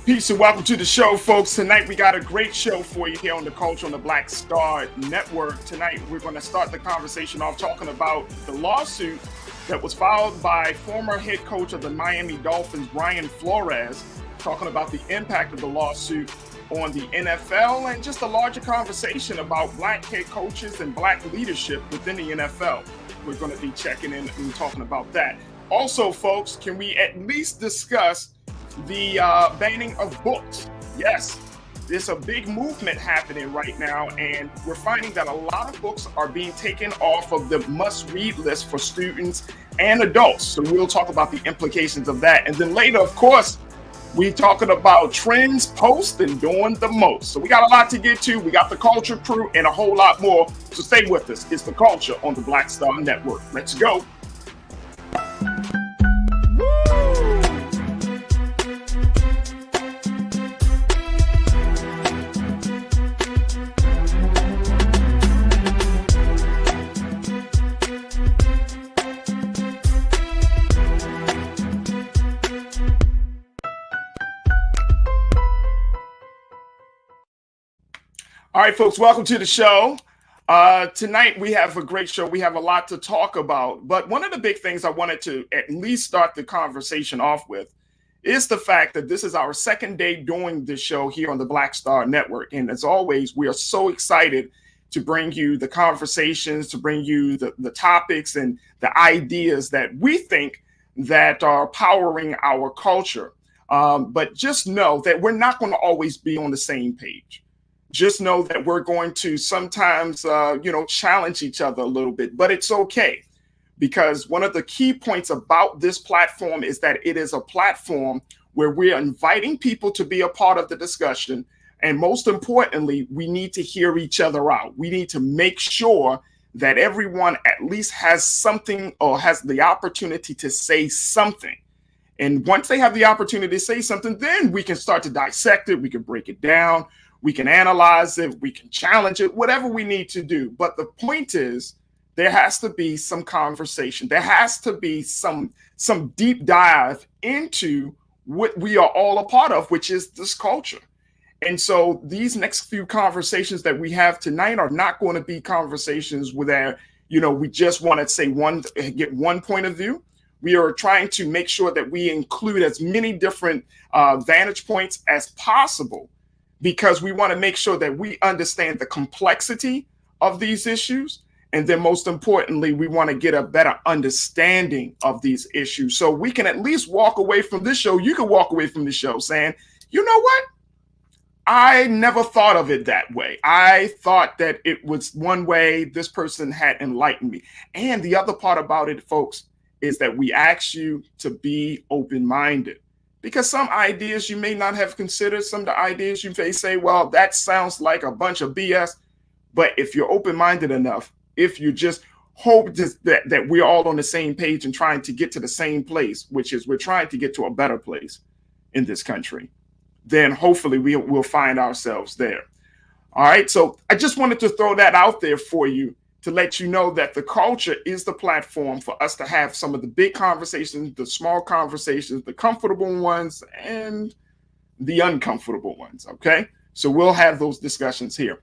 Peace and welcome to the show, folks. Tonight we got a great show for you here on the Culture on the Black Star Network. Tonight we're going to start the conversation off talking about the lawsuit that was filed by former head coach of the Miami Dolphins, Brian Flores, talking about the impact of the lawsuit on the NFL and just a larger conversation about black head coaches and black leadership within the NFL. We're going to be checking in and talking about that. Also, folks, can we at least discuss the banning of books? Yes, there's a big movement happening right now, and we're finding that a lot of books are being taken off of the must-read list for students and adults. So we'll talk about the implications of that. And then later, of course, we're talking about trends, posts, and doing the most. So we got a lot to get to. We got the Culture Crew and a whole lot more. So stay with us. It's the Culture on the Black Star Network. Let's go. All right, folks, welcome to the show. Tonight, we have a great show. We have a lot to talk about. But one of the big things I wanted to at least start the conversation off with is the fact that this is our second day doing this show here on the Black Star Network. And as always, we are so excited to bring you the conversations, to bring you the topics and the ideas that we think that are powering our culture. But just know that we're not going to always be on the same page. Just know that we're going to sometimes, challenge each other a little bit, but it's okay. Because one of the key points about this platform is that it is a platform where we're inviting people to be a part of the discussion. And most importantly, we need to hear each other out. We need to make sure that everyone at least has something or has the opportunity to say something. And once they have the opportunity to say something, then we can start to dissect it. We can break it down. We can analyze it, we can challenge it, whatever we need to do. But the point is, there has to be some conversation. There has to be some deep dive into what we are all a part of, which is this culture. And so these next few conversations that we have tonight are not going to be conversations where, we just want to get one point of view. We are trying to make sure that we include as many different vantage points as possible, because we want to make sure that we understand the complexity of these issues. And then most importantly, we want to get a better understanding of these issues. So we can at least walk away from this show. You can walk away from the show saying, you know what? I never thought of it that way. I thought that it was one way. This person had enlightened me. And the other part about it, folks, is that we ask you to be open-minded. Because some ideas you may not have considered, some of the ideas you may say, well, that sounds like a bunch of BS. But if you're open-minded enough, if you just hope that we're all on the same page and trying to get to the same place, which is we're trying to get to a better place in this country, then hopefully we'll find ourselves there. All right. So I just wanted to throw that out there for you to let you know that the culture is the platform for us to have some of the big conversations, the small conversations, the comfortable ones, and the uncomfortable ones, okay? So we'll have those discussions here.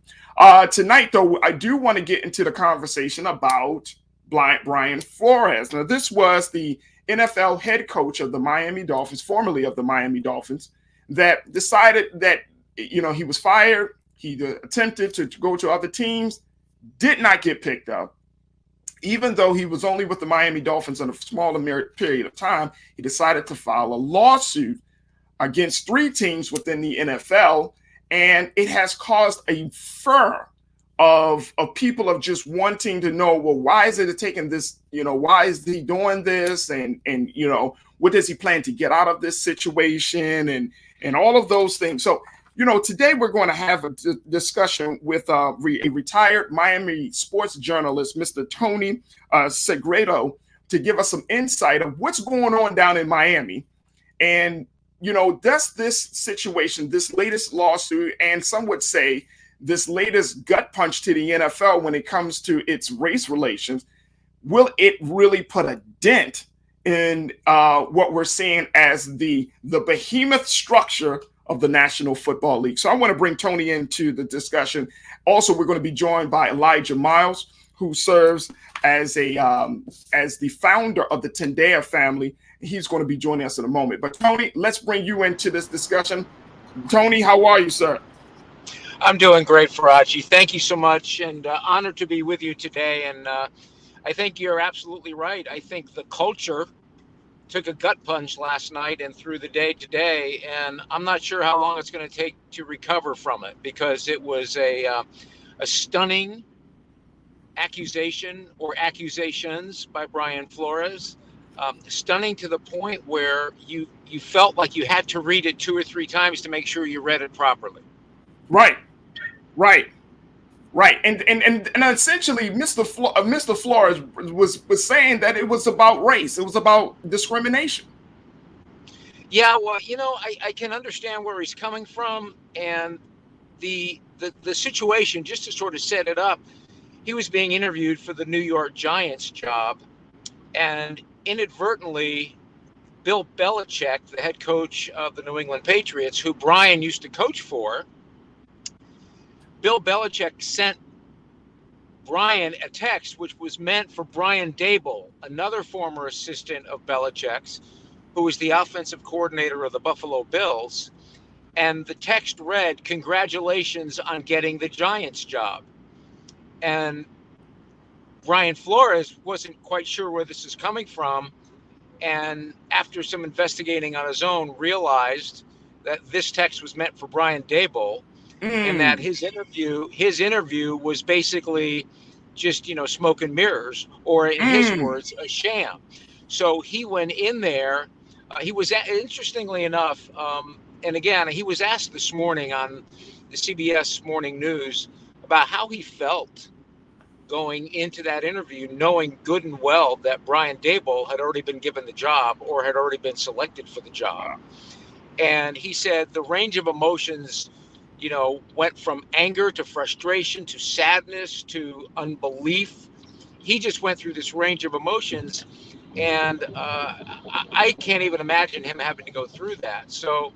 Tonight, though, I do want to get into the conversation about Brian Flores. Now, this was the NFL head coach of the Miami Dolphins, formerly of the Miami Dolphins, that decided that, he was fired. He attempted to go to other teams, did not get picked up. Even though he was only with the Miami Dolphins in a smaller period of time, he decided to file a lawsuit against 3 teams within the NFL. And it has caused a furor of people of just wanting to know, well, why is it taking this? Why is he doing this? And what does he plan to get out of this situation? And all of those things. So, today we're going to have a discussion with a retired Miami sports journalist, Mr. Tony Segredo, to give us some insight of what's going on down in Miami. And, does this situation, this latest lawsuit, and some would say this latest gut punch to the NFL when it comes to its race relations, will it really put a dent in what we're seeing as the behemoth structure of the National Football League. So I want to bring Tony into the discussion. Also, we're going to be joined by Elijah Miles, who serves as the founder of the Tendea family. He's going to be joining us in a moment. But Tony, let's bring you into this discussion. Tony, how are you, sir? I'm doing great, Farajii. Thank you so much, and honored to be with you today. And I think you're absolutely right. I think the culture took a gut punch last night and through the day today, and I'm not sure how long it's going to take to recover from it, because it was a stunning accusation or accusations by Brian Flores. Stunning to the point where you felt like you had to read it 2 or 3 times to make sure you read it properly. Right. And essentially, Mr. Flores was saying that it was about race. It was about discrimination. Yeah, well, I can understand where he's coming from, and the situation, just to sort of set it up, he was being interviewed for the New York Giants job, and inadvertently, Bill Belichick, the head coach of the New England Patriots, who Brian used to coach for, Bill Belichick sent Brian a text which was meant for Brian Daboll, another former assistant of Belichick's, who was the offensive coordinator of the Buffalo Bills. And the text read, "Congratulations on getting the Giants job." And Brian Flores wasn't quite sure where this is coming from. And after some investigating on his own, realized that this text was meant for Brian Daboll. And that his interview was basically just, smoke and mirrors, or in his words, a sham. So he went in there. He was, interestingly enough, and again, he was asked this morning on the CBS Morning News about how he felt going into that interview, knowing good and well that Brian Daboll had already been given the job or had already been selected for the job. And he said the range of emotions went from anger to frustration to sadness to unbelief. He just went through this range of emotions, and I can't even imagine him having to go through that. So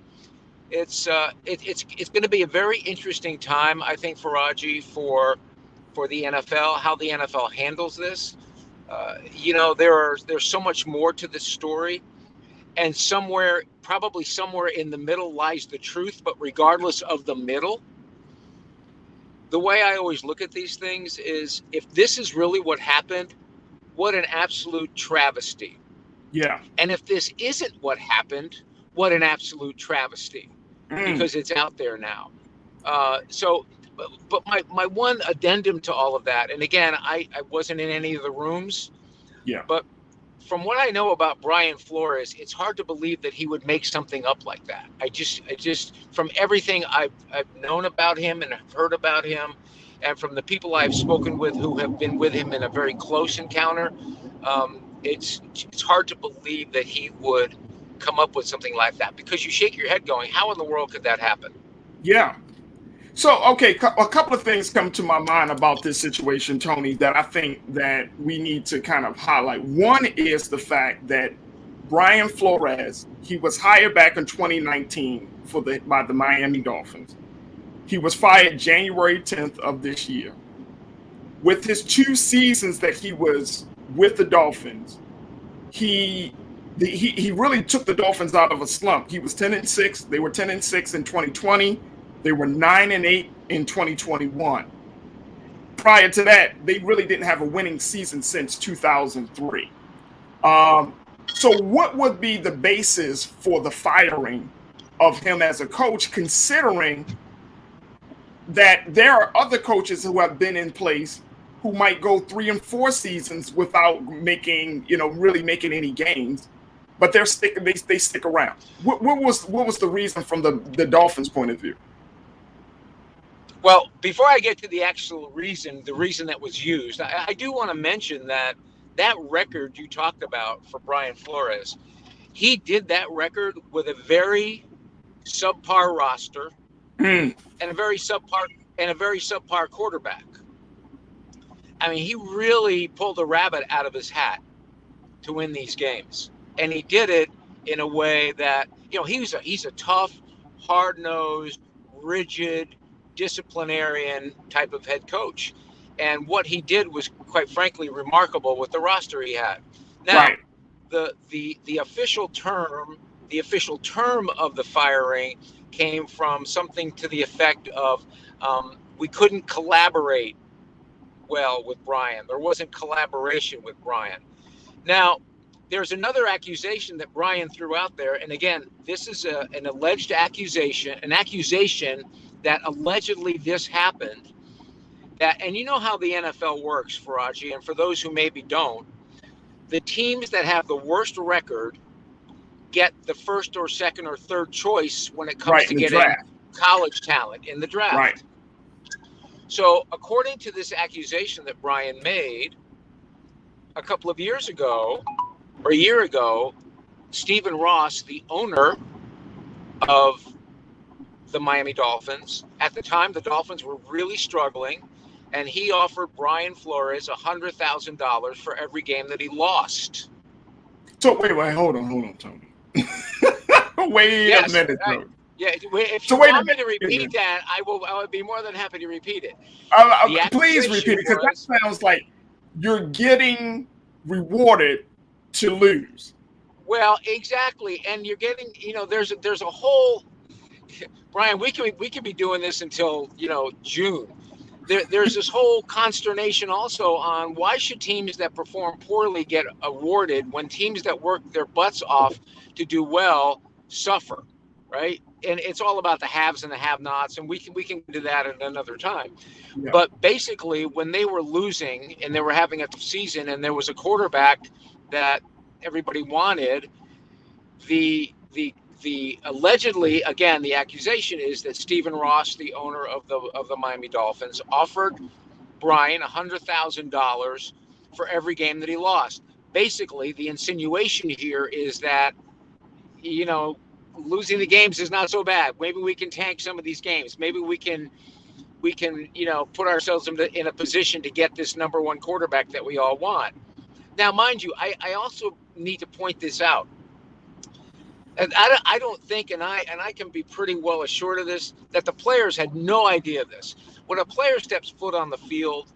it's going to be a very interesting time, I think, Farajii, for the NFL, how the NFL handles this. There's so much more to this story. And probably somewhere in the middle lies the truth. But regardless of the middle, the way I always look at these things is, if this is really what happened, what an absolute travesty. Yeah. And if this isn't what happened, what an absolute travesty, because it's out there now. But my one addendum to all of that, and again, I wasn't in any of the rooms. Yeah. But from what I know about Brian Flores, it's hard to believe that he would make something up like that. I just from everything I've known about him and have heard about him, and from the people I've spoken with who have been with him in a very close encounter, it's hard to believe that he would come up with something like that, because you shake your head going, how in the world could that happen? Yeah. So, okay, a couple of things come to my mind about this situation, Tony, that I think that we need to kind of highlight. One is the fact that Brian Flores, he was hired back in 2019 by the Miami Dolphins. He was fired January 10th of this year. With his 2 seasons that he was with the Dolphins, he really took the Dolphins out of a slump. He was 10-6. They were 10-6 in 2020. They were 9-8 in 2021. Prior to that, they really didn't have a winning season since 2003. So what would be the basis for the firing of him as a coach, considering that there are other coaches who have been in place who might go 3 and 4 seasons without really making any gains, but they stick around. What was the reason from the Dolphins' point of view? Well, before I get to the actual reason, the reason that was used, I do want to mention that record you talked about for Brian Flores, he did that record with a very subpar roster and a very subpar quarterback. I mean, he really pulled a rabbit out of his hat to win these games, and he did it in a way that he's a tough, hard-nosed, rigid, disciplinarian type of head coach. And what he did was, quite frankly, remarkable with the roster he had. Now, Right. the official term of the firing came from something to the effect of we couldn't collaborate well with Brian. There wasn't collaboration with Brian. Now, there's another accusation that Brian threw out there, and again, this is an alleged accusation, that allegedly this happened. And you know how the NFL works, Farajii, and for those who maybe don't, the teams that have the worst record get the first or second or third choice when it comes Right. to In the getting draft. college talent in the draft. Right. So according to this accusation that Brian made a couple of years ago, or a year ago, Stephen Ross, the owner of the Miami Dolphins, at the time the Dolphins were really struggling, and he offered Brian Flores $100,000 for every game that he lost. So wait, hold on, Tony. Wait a minute, Tony. Yeah, if you want me to repeat that, I would be more than happy to repeat it. Please repeat it, because that sounds like you're getting rewarded to lose. Well, exactly, and you're getting, there's a whole, Brian, we could be doing this until June. There's this whole consternation also on why should teams that perform poorly get awarded when teams that work their butts off to do well suffer, right? And it's all about the haves and the have-nots, and we can do that at another time. Yeah. But basically, when they were losing and they were having a season, and there was a quarterback that everybody wanted, the allegedly, again, the accusation is that Stephen Ross, the owner of the Miami Dolphins, offered Brian $100,000 for every game that he lost. Basically, the insinuation here is that, losing the games is not so bad. Maybe we can tank some of these games. Maybe we can put ourselves in a position to get this number one quarterback that we all want. Now, mind you, I also need to point this out. And I don't think, and I can be pretty well assured of this, that the players had no idea of this. When a player steps foot on the field,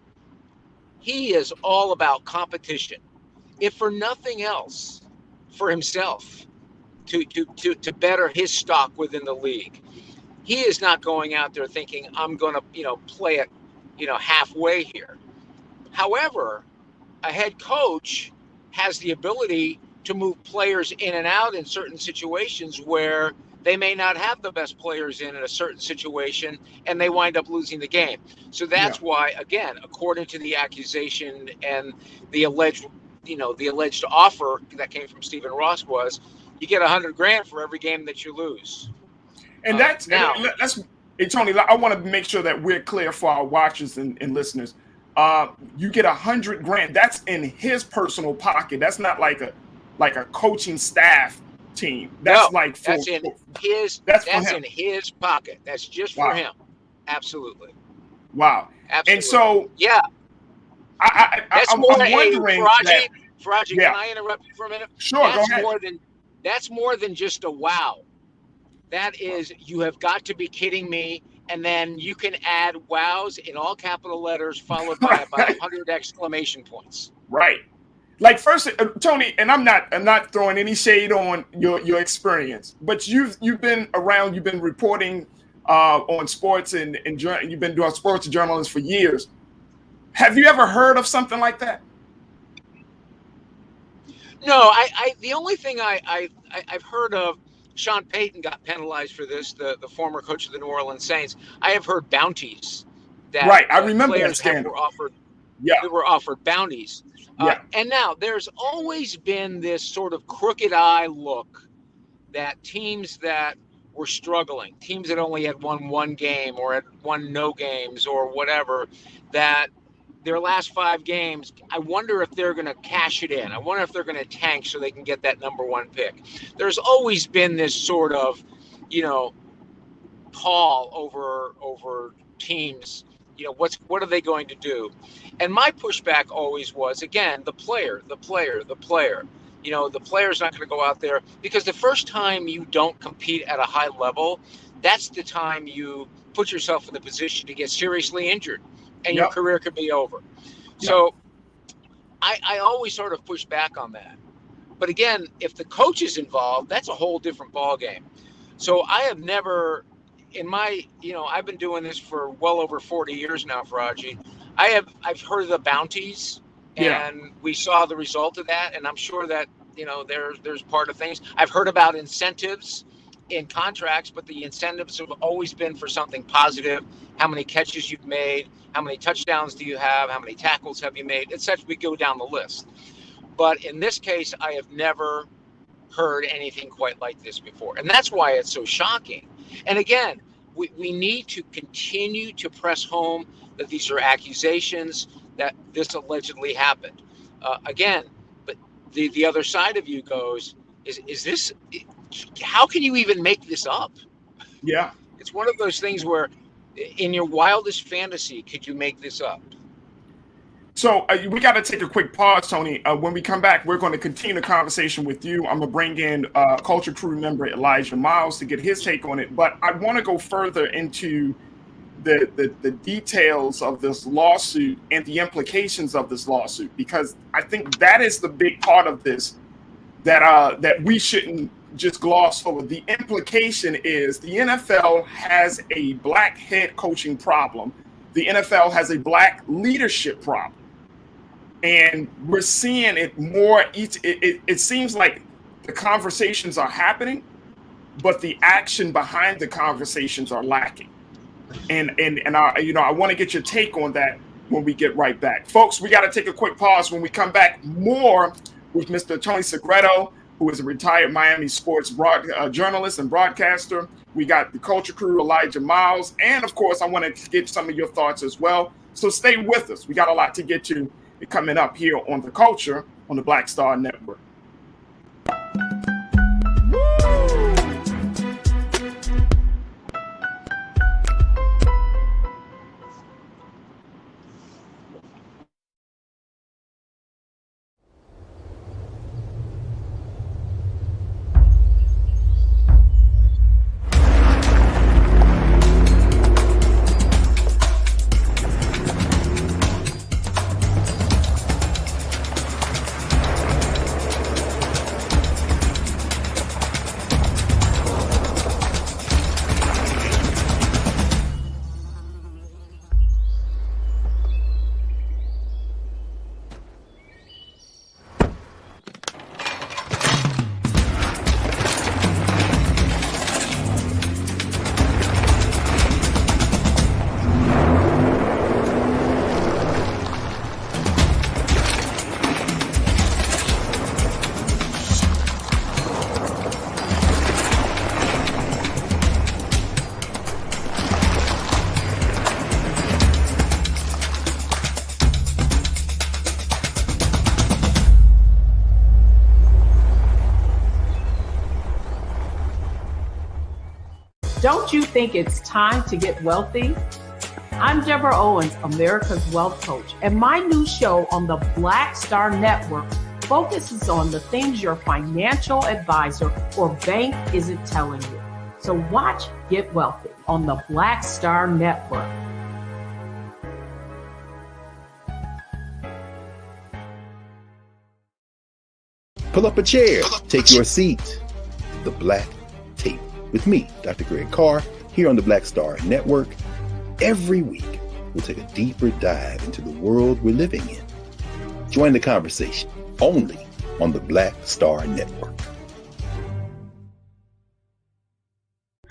he is all about competition. If for nothing else, for himself, to better his stock within the league. He is not going out there thinking, I'm going to, play it, halfway here. However, a head coach has the ability to move players in and out in certain situations where they may not have the best players in a certain situation, and they wind up losing the game. So that's why, again, according to the accusation and the alleged offer that came from Stephen Ross was, you get $100,000 for every game that you lose. And that's hey, Tony, I want to make sure that we're clear for our watchers and listeners. You get $100,000. That's in his personal pocket. That's not like a coaching staff team. That's that's in his pocket. That's just for him. Absolutely. Wow. Absolutely. And so I'm wondering. Farajii, can I interrupt you for a minute? Sure. Go ahead. That's more than just a wow. That is, you have got to be kidding me. And then you can add wows in all capital letters followed by about 100 exclamation points. Right. Like first, Tony, and I'm not throwing any shade on your experience, but you've been around, you've been reporting on sports and you've been doing sports journalism for years. Have you ever heard of something like that? No, the only thing I've heard of, Sean Payton got penalized for this, the former coach of the New Orleans Saints. I have heard bounties that I remember players that were offered. Yeah, they were offered bounties. And now there's always been this sort of crooked eye look that teams that were struggling, teams that only had won one game or had won no games or whatever, that their last 5 games, I wonder if they're going to cash it in. I wonder if they're going to tank so they can get that number one pick. There's always been this sort of, pall over teams. What are they going to do? And my pushback always was, again, the player. The player's not going to go out there, because the first time you don't compete at a high level, that's the time you put yourself in the position to get seriously injured and your Yep. career could be over. So I always sort of push back on that. But again, if the coach is involved, that's a whole different ballgame. So I have never, I've been doing this for well over 40 years now, Farajii. I've heard of the bounties, and we saw the result of that. And I'm sure that, there's part of things. I've heard about incentives in contracts, but the incentives have always been for something positive. How many catches you've made, how many touchdowns do you have, how many tackles have you made, etc. We go down the list. But in this case, I have never heard anything quite like this before. And that's why it's so shocking. And again, we need to continue to press home that these are accusations, that this allegedly happened. Again, but the other side of you goes, is this, how can you even make this up? Yeah. It's one of those things where in your wildest fantasy, could you make this up? So we got to take a quick pause, Tony. When we come back, we're going to continue the conversation with you. I'm going to bring in Culture Crew member Elijah Miles to get his take on it. But I want to go further into the details of this lawsuit and the implications of this lawsuit, because I think that is the big part of this that we shouldn't just gloss over. The implication is the NFL has a black head coaching problem. The NFL has a black leadership problem. And we're seeing it more. It seems like the conversations are happening, but the action behind the conversations are lacking. And I want to get your take on that when we get right back. Folks, we got to take a quick pause. When we come back, more with Mr. Tony Segreto, who is a retired Miami sports journalist and broadcaster. We got the Culture Crew, Elijah Miles. And, of course, I want to get some of your thoughts as well. So stay with us. We got a lot to get to coming up here on The Culture on the Black Star Network. Don't you think it's time to get wealthy? I'm Deborah Owens, America's Wealth Coach, and my new show on the Black Star Network focuses on the things your financial advisor or bank isn't telling you. So watch Get Wealthy on the Black Star Network. Pull up a chair, take your seat. The Black Tape with me, Dr. Greg Carr, here on the Black Star Network. Every week, we'll take a deeper dive into the world we're living in. Join the conversation only on the Black Star Network.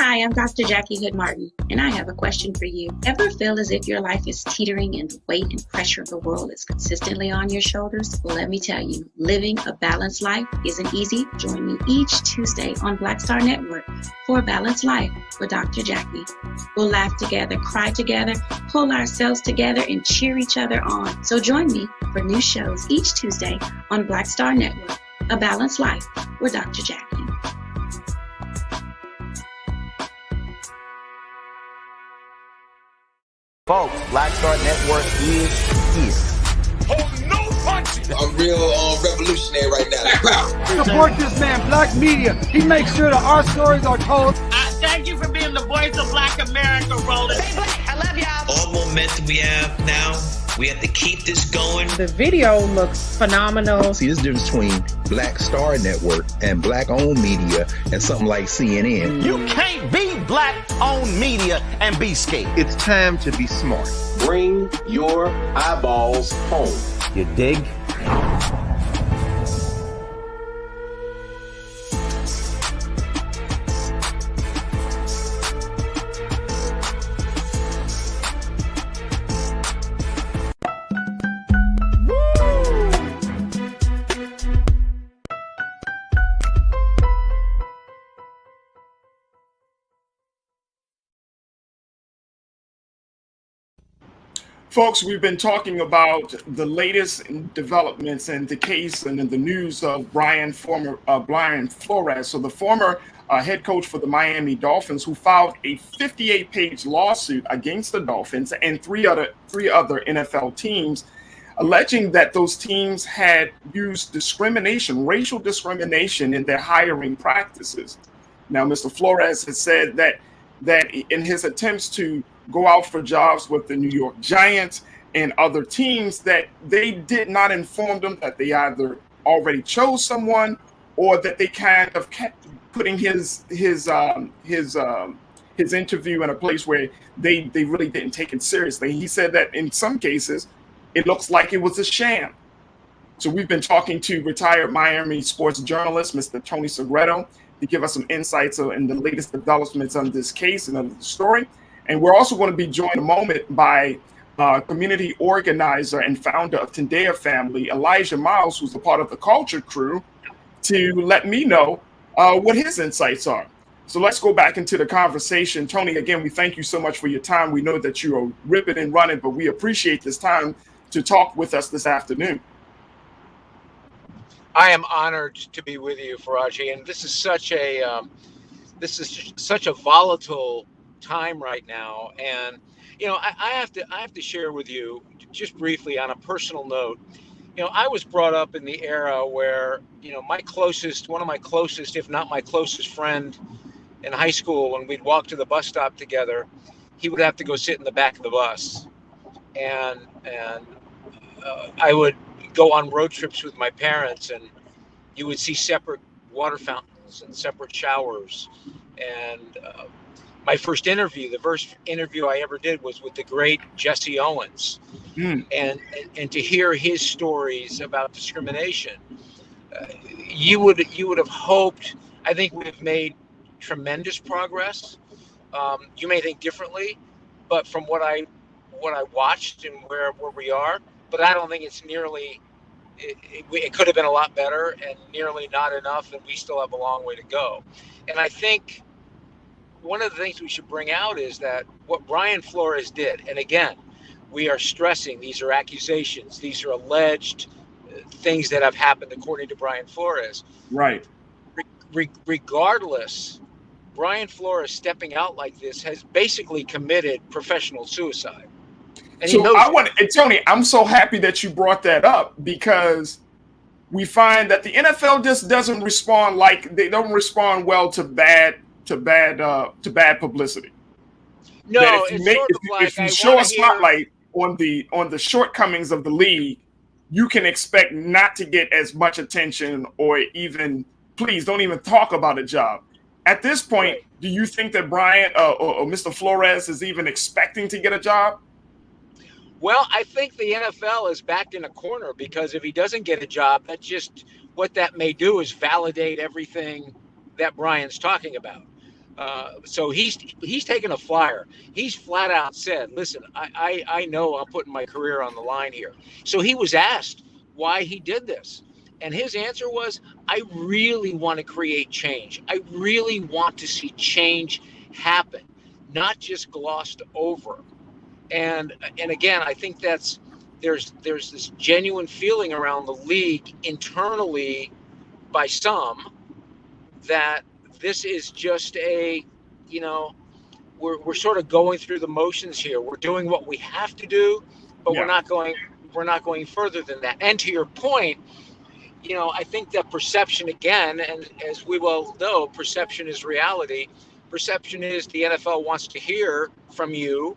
Hi, I'm Dr. Jackie Hood Martin, and I have a question for you. Ever feel as if your life is teetering and the weight and pressure of the world is consistently on your shoulders? Well, let me tell you, living a balanced life isn't easy. Join me each Tuesday on Black Star Network for a Balanced Life with Dr. Jackie. We'll laugh together, cry together, pull ourselves together, and cheer each other on. So join me for new shows each Tuesday on Black Star Network, A Balanced Life with Dr. Jackie. Folks, Black Star Network is it. Oh, no punches! I'm real revolutionary right now. Support this man, Black Media. He makes sure that our stories are told. Thank you for being the the voice of Black America rolling. Stay black. I love y'all. All momentum we have now, we have to keep this going. The video looks phenomenal. See, there's a difference between Black Star Network and Black-owned media and something like CNN. You can't be Black-owned media and be scared. It's time to be smart. Bring your eyeballs home. You dig? Folks, we've been talking about the latest developments in the case and in the news of Brian Flores, so the former head coach for the Miami Dolphins, who filed a 58-page lawsuit against the Dolphins and three other NFL teams, alleging that those teams had used discrimination, racial discrimination, in their hiring practices. Now, Mr. Flores has said that in his attempts to go out for jobs with the New York Giants and other teams, that they did not inform them that they either already chose someone or that they kind of kept putting his interview in a place where they really didn't take it seriously. He said that in some cases it looks like it was a sham. So we've been talking to retired Miami sports journalist Mr. Tony Segreto to give us some insights in the latest developments on this case and on the story. And we're also going to be joined in a moment by community organizer and founder of Tendea Family, Elijah Miles, who's a part of the Culture Crew, to let me know what his insights are. So let's go back into the conversation. Tony, again, we thank you so much for your time. We know that you are ripping and running, but we appreciate this time to talk with us this afternoon. I am honored to be with you, Farajii, and this is such a volatile time right now. And I have to share with you just briefly on a personal note. I was brought up in the era where one of my closest, if not my closest friend in high school, when we'd walk to the bus stop together, he would have to go sit in the back of the bus, and I would go on road trips with my parents, and you would see separate water fountains and separate showers. And my first interview, the first interview I ever did, was with the great Jesse Owens. And to hear his stories about discrimination, you would have hoped. I think we've made tremendous progress. You may think differently, but from what I watched and where we are, but I don't think it's nearly. It could have been a lot better, and nearly not enough, and we still have a long way to go. And I think one of the things we should bring out is that what Brian Flores did, and again, we are stressing these are accusations, these are alleged things that have happened according to Brian Flores. Right. Regardless, Brian Flores stepping out like this has basically committed professional suicide. And so Tony, I'm so happy that you brought that up, because we find that the NFL just doesn't respond they don't respond well to bad publicity. No, if you show a spotlight on the shortcomings of the league, you can expect not to get as much attention, or even please don't even talk about a job. At this point, do you think that Brian or Mr. Flores is even expecting to get a job? Well, I think the NFL is backed in a corner, because if he doesn't get a job, what that may do is validate everything that Brian's talking about. So he's taken a flyer. He's flat out said, listen, I know I'm putting my career on the line here. So he was asked why he did this. And his answer was, I really want to create change. I really want to see change happen, not just glossed over. And again, I think there's this genuine feeling around the league internally by some that this is just we're sort of going through the motions here. We're doing what we have to do, but we're not going further than that. And to your point, I think that perception again, and as we well know, perception is reality. perception is the NFL wants to hear from you,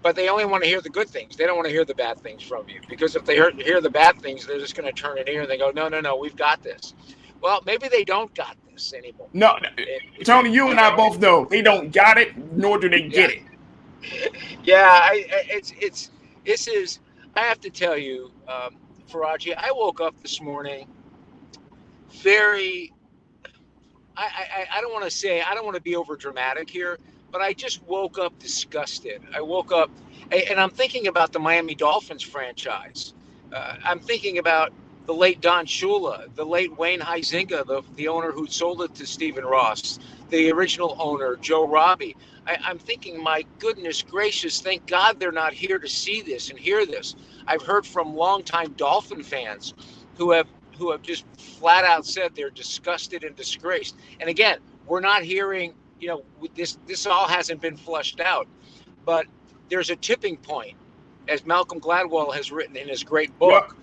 but they only want to hear the good things. They don't want to hear the bad things from you, because if they hear the bad things, they're just going to turn an ear and they go, no, we've got this. Well, maybe they don't got this anymore. No, Tony, you and I both know they don't got it, nor do they get it. Yeah, I have to tell you, Farajii, I woke up this morning very, I don't want to be over dramatic here, but I just woke up disgusted. I woke up and I'm thinking about the Miami Dolphins franchise. I'm thinking about the late Don Shula, the late Wayne Huizenga, the owner who sold it to Stephen Ross, the original owner, Joe Robbie. I'm thinking, my goodness gracious, thank God they're not here to see this and hear this. I've heard from longtime Dolphin fans who have just flat out said they're disgusted and disgraced. And again, we're not hearing, this all hasn't been flushed out, but there's a tipping point, as Malcolm Gladwell has written in his great book.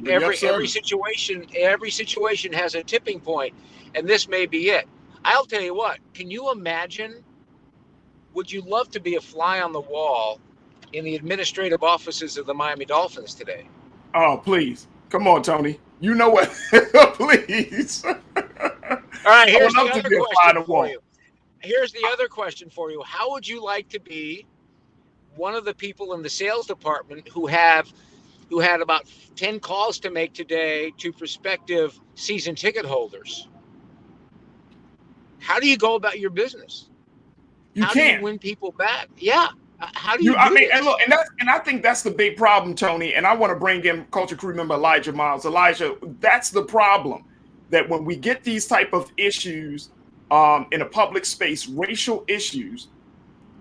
Yep. Every situation has a tipping point, and this may be it. I'll tell you what, can you imagine? Would you love to be a fly on the wall in the administrative offices of the Miami Dolphins today? Oh, please. Come on, Tony. You know what? Please. All right, here's the other question for you. Here's the other question for you. How would you like to be one of the people in the sales department who had about 10 calls to make today to prospective season ticket holders? How do you go about your business? You How can't do you win people back? Yeah. How do you? And I think that's the big problem, Tony. And I want to bring in culture crew member Elijah Miles. Elijah, that's the problem. That when we get these type of issues in a public space, racial issues,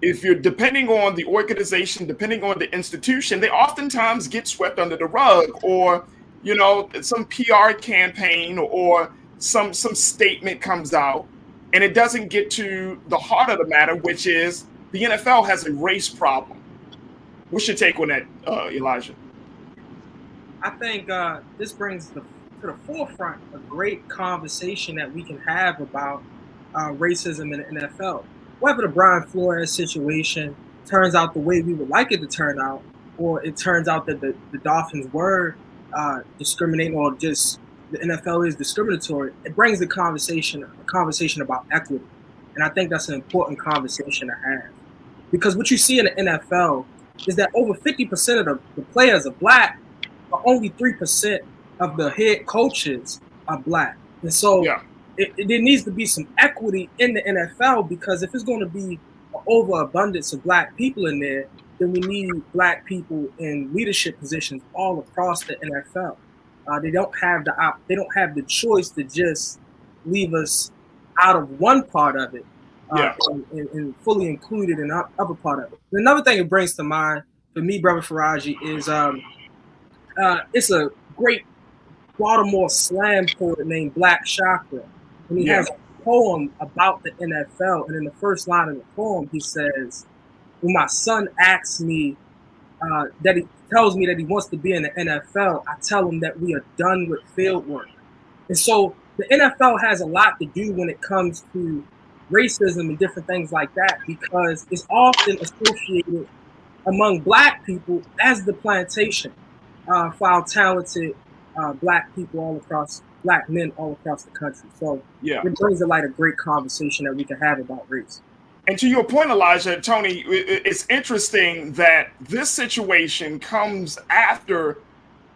if you're depending on the organization, depending on the institution, they oftentimes get swept under the rug, or some PR campaign or some statement comes out. And it doesn't get to the heart of the matter, which is the NFL has a race problem. What's your take on that, Elijah? I think this brings to the forefront a great conversation that we can have about racism in the NFL. Whether the Brian Flores situation turns out the way we would like it to turn out, or it turns out that the Dolphins were discriminating, or just the NFL is discriminatory, it brings a conversation about equity. And I think that's an important conversation to have. Because what you see in the NFL is that over 50% of the players are black, but only 3% of the head coaches are black. And so there needs to be some equity in the NFL, because if it's going to be an overabundance of black people in there, then we need black people in leadership positions all across the NFL. They don't have the choice to just leave us out of one part of it, and fully included in the other part of it. Another thing it brings to mind for me, brother Farajii, is it's a great Baltimore slam poet named Black Chakra, and he has a poem about the NFL. And in the first line of the poem, he says, "When my son asks me that he tells me that he wants to be in the NFL, I tell him that we are done with field work." And so the NFL has a lot to do when it comes to racism and different things like that, because it's often associated among black people as the plantation for our talented black people black men all across the country. So it brings to light a great conversation that we can have about race. And to your point, Elijah, Tony, it's interesting that this situation comes after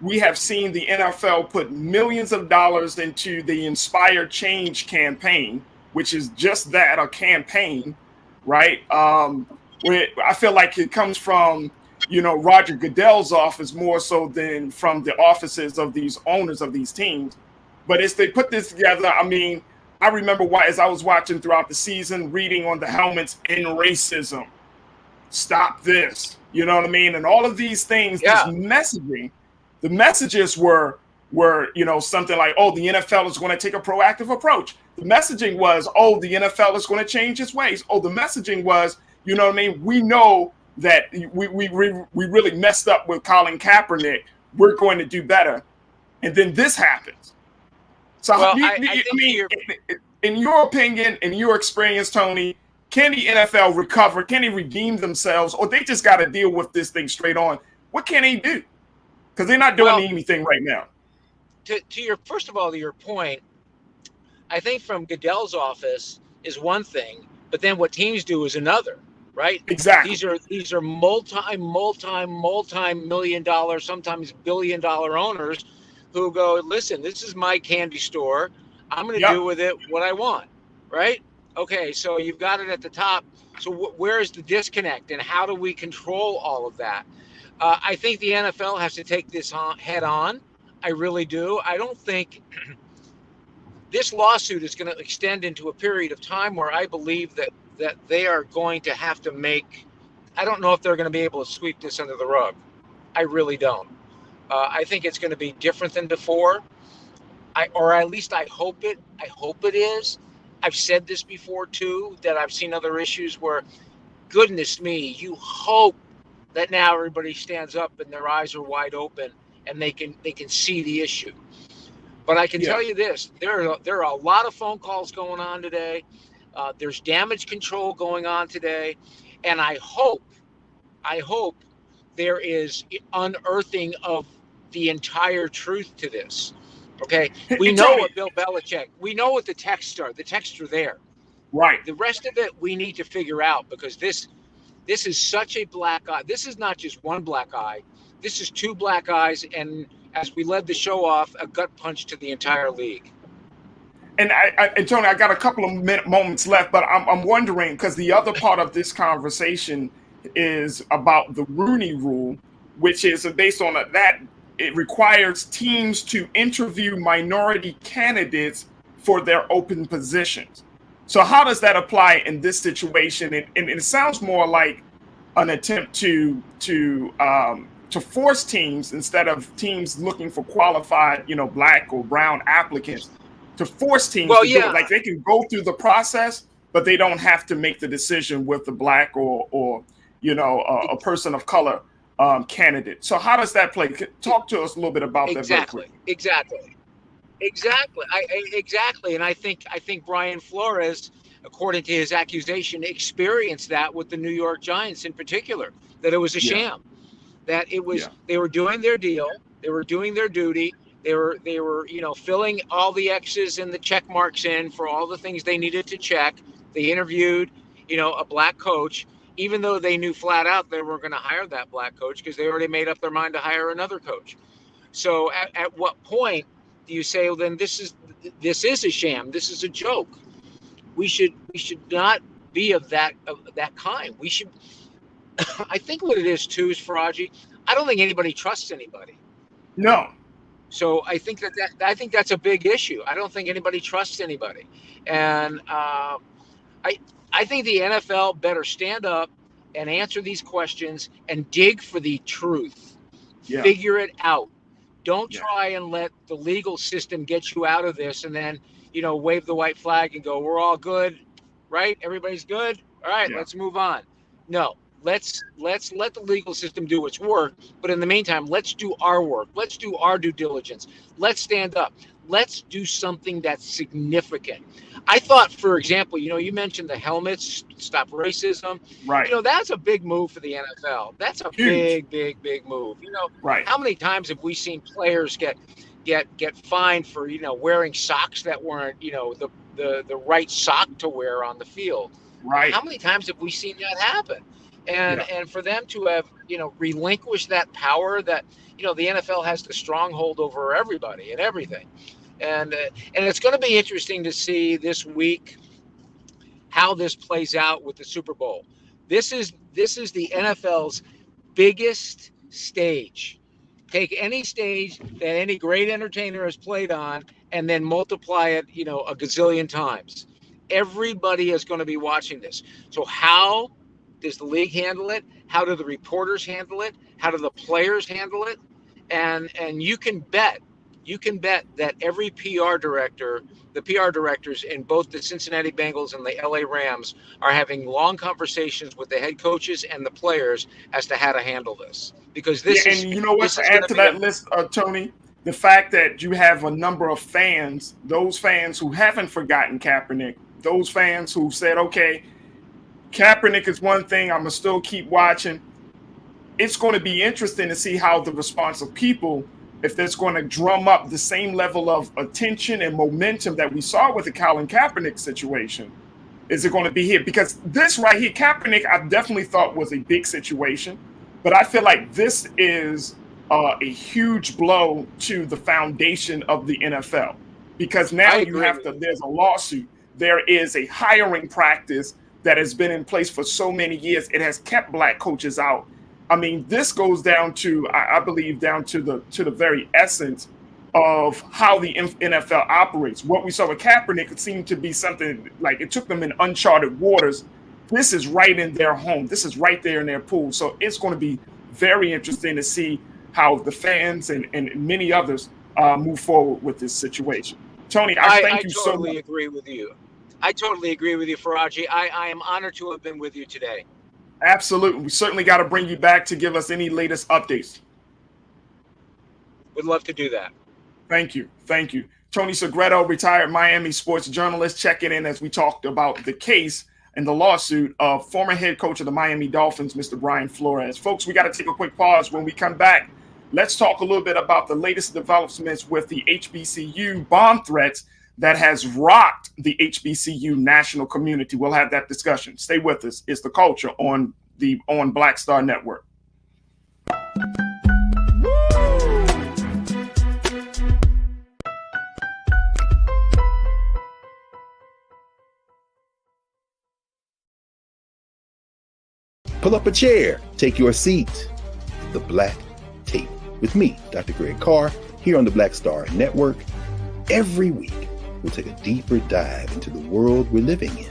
we have seen the NFL put millions of dollars into the Inspire Change campaign, which is just that, a campaign, right? Where I feel like it comes from, Roger Goodell's office more so than from the offices of these owners of these teams. But as they put this together, I remember as I was watching throughout the season, reading on the helmets, "In racism, stop this," you know what I mean? And all of these things, this messaging, the messages were something like, "Oh, the NFL is going to take a proactive approach." The messaging was, "Oh, the NFL is going to change its ways." Oh, the messaging was, we know that we really messed up with Colin Kaepernick. We're going to do better. And then this happens. So, in your opinion, in your experience, Tony, Can the NFL recover? Can they redeem themselves? Or they just got to deal with this thing straight on? What can they do? Because they're not doing anything right now. To your, first of all, to your point, I think from Goodell's office is one thing, but then what teams do is another, right? Exactly. These are multi-million dollar, sometimes billion-dollar owners who go, listen, this is my candy store. I'm going to do with it what I want, right? Okay, so you've got it at the top. So where is the disconnect, and how do we control all of that? I think the NFL has to take this head on. I really do. I don't think this lawsuit is going to extend into a period of time where I believe that they are going to have to make, I don't know if they're going to be able to sweep this under the rug. I really don't. I think it's going to be different than before. Or at least I hope it is. I've said this before too, that I've seen other issues where, goodness me, you hope that now everybody stands up and their eyes are wide open and they can see the issue. But I can tell you this, there are a lot of phone calls going on today. There's damage control going on today. And I hope there is unearthing of the entire truth to this. Okay. We know what Bill Belichick, we know what the texts are. The texts are there. Right. The rest of it we need to figure out, because this is such a black eye. This is not just one black eye. This is two black eyes, and as we led the show off, a gut punch to the entire league. And Tony, I got a couple of moments left, but I'm wondering, because the other part of this conversation is about the Rooney Rule, which is based on that it requires teams to interview minority candidates for their open positions. So how does that apply in this situation? And it sounds more like an attempt to force teams, instead of teams looking for qualified, black or brown applicants, to force teams to do it. Like they can go through the process, but they don't have to make the decision with the black or a person of color candidate. So how does that play? Talk to us a little bit about that. Exactly. And I think Brian Flores, according to his accusation, experienced that with the New York Giants in particular, that it was a sham, that it was they were doing their deal, they were doing their duty, they were filling all the X's and the check marks in for all the things they needed to check. They interviewed a black coach, even though they knew flat out they were going to hire that black coach, because they already made up their mind to hire another coach. So at what point do you say, well, then this is a sham, this is a joke? We should not be of that kind. We should. I think what it is too is, Farajii, I don't think anybody trusts anybody. No. So I think that's a big issue. I don't think anybody trusts anybody, and I think the NFL better stand up and answer these questions and dig for the truth. Yeah. Figure it out. Don't try and let the legal system get you out of this and then, wave the white flag and go, we're all good, right? Everybody's good. All right, let's move on. No, let's let the legal system do its work. But in the meantime, let's do our work. Let's do our due diligence. Let's stand up. Let's do something that's significant. I thought, for example, you mentioned the helmets, stop racism. Right. That's a big move for the NFL. That's a big move. Right. How many times have we seen players get fined for, wearing socks that weren't, the right sock to wear on the field? Right. How many times have we seen that happen? And for them to have, relinquished that power that, the NFL has the stronghold over everybody and everything. And it's going to be interesting to see this week how this plays out with the Super Bowl. This is the NFL's biggest stage. Take any stage that any great entertainer has played on and then multiply it, a gazillion times. Everybody is going to be watching this. So how does the league handle it? How do the reporters handle it? How do the players handle it? And you can bet that every PR director, the PR directors in both the Cincinnati Bengals and the LA Rams, are having long conversations with the head coaches and the players as to how to handle this. Because this is, and you know what, to add to that list, Tony, the fact that you have a number of fans, those fans who haven't forgotten Kaepernick, those fans who said, okay, Kaepernick is one thing. I'm gonna still keep watching. It's going to be interesting to see how the response of people, if that's going to drum up the same level of attention and momentum that we saw with the Colin Kaepernick situation. Is it going to be here? Because this right here, Kaepernick, I definitely thought was a big situation, but I feel like this is a huge blow to the foundation of the NFL, because now you have to, there's a lawsuit. There is a hiring practice that has been in place for so many years. It has kept black coaches out. I mean, this goes down to, I believe, down to the very essence of how the NFL operates. What we saw with Kaepernick, it seemed to be something like it took them in uncharted waters. This is right in their home. This is right there in their pool. So it's going to be very interesting to see how the fans and many others move forward with this situation. Tony, I thank you so much. I totally agree with you. I totally agree with you, Farajii. I am honored to have been with you today. Absolutely. We certainly got to bring you back to give us any latest updates. Would love to do that. Thank you. Thank you. Tony Segreto, retired Miami sports journalist, checking in as we talked about the case and the lawsuit of former head coach of the Miami Dolphins, Mr. Brian Flores. Folks, we got to take a quick pause. When we come back, let's talk a little bit about the latest developments with the HBCU bomb threats that has rocked the HBCU national community. We'll have that discussion. Stay with us. It's The Culture on Black Star Network. Pull up a chair, take your seat. The Black Tape with me, Dr. Greg Carr, here on the Black Star Network. Every week, we'll take a deeper dive into the world we're living in.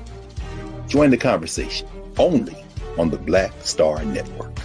Join the conversation only on the Black Star Network.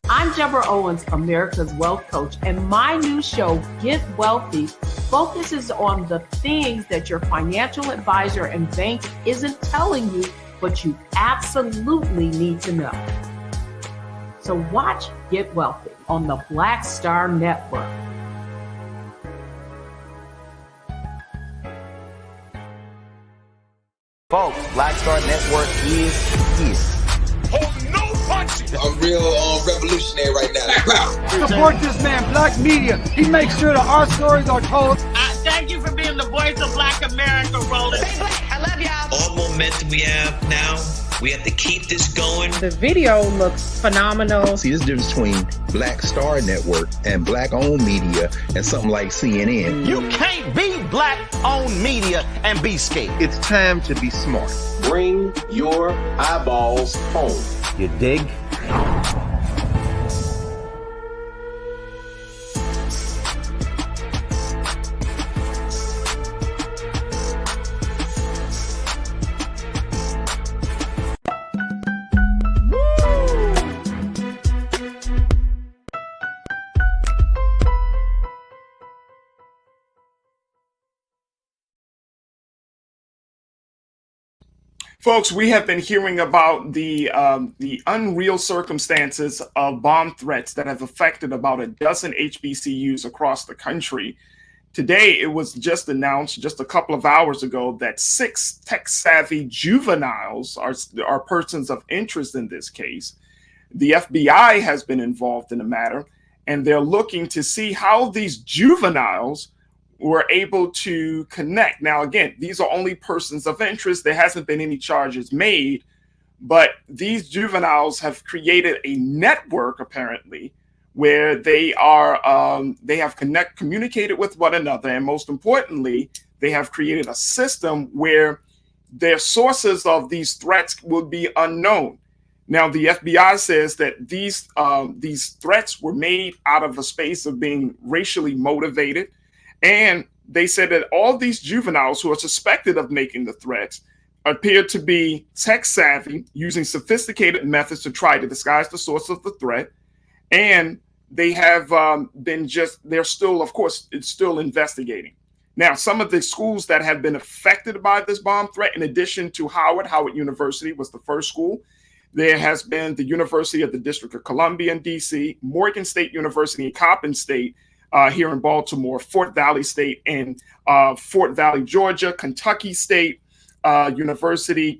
I'm Deborah Owens, America's Wealth Coach, and my new show, Get Wealthy, focuses on the things that your financial advisor and bank isn't telling you, but you absolutely need to know. So watch Get Wealthy on the Black Star Network. Folks, Black Star Network is here. Oh, no punches! I'm real revolutionary right now. Support this man, Black Media. He makes sure that our stories are told. Thank you for being the voice of Black America, Roland. Stay black. I love y'all. All momentum we have now, we have to keep this going. The video looks phenomenal. See, this difference between Black Star Network and black-owned media and something like CNN. You can't be black-owned media and be scared. It's time to be smart. Bring your eyeballs home. You dig? Folks, we have been hearing about the unreal circumstances of bomb threats that have affected about a dozen HBCUs across the country. Today, it was just announced just a couple of hours ago that 6 tech-savvy juveniles are persons of interest in this case. The FBI has been involved in the matter, and they're looking to see how these juveniles were able to connect. Now, again, these are only persons of interest. There hasn't been any charges made, but these juveniles have created a network, apparently, where they have communicated with one another, and most importantly, they have created a system where their sources of these threats will be unknown. Now, the FBI says that these threats were made out of a space of being racially motivated, and they said that all these juveniles who are suspected of making the threats appear to be tech savvy, using sophisticated methods to try to disguise the source of the threat, and they have they're still, of course, it's still investigating. Now, some of the schools that have been affected by this bomb threat, in addition to Howard University was the first school. There has been the University of the District of Columbia in DC, Morgan State University in Coppin State here in Baltimore, Fort Valley State in Fort Valley, Georgia, Kentucky State University,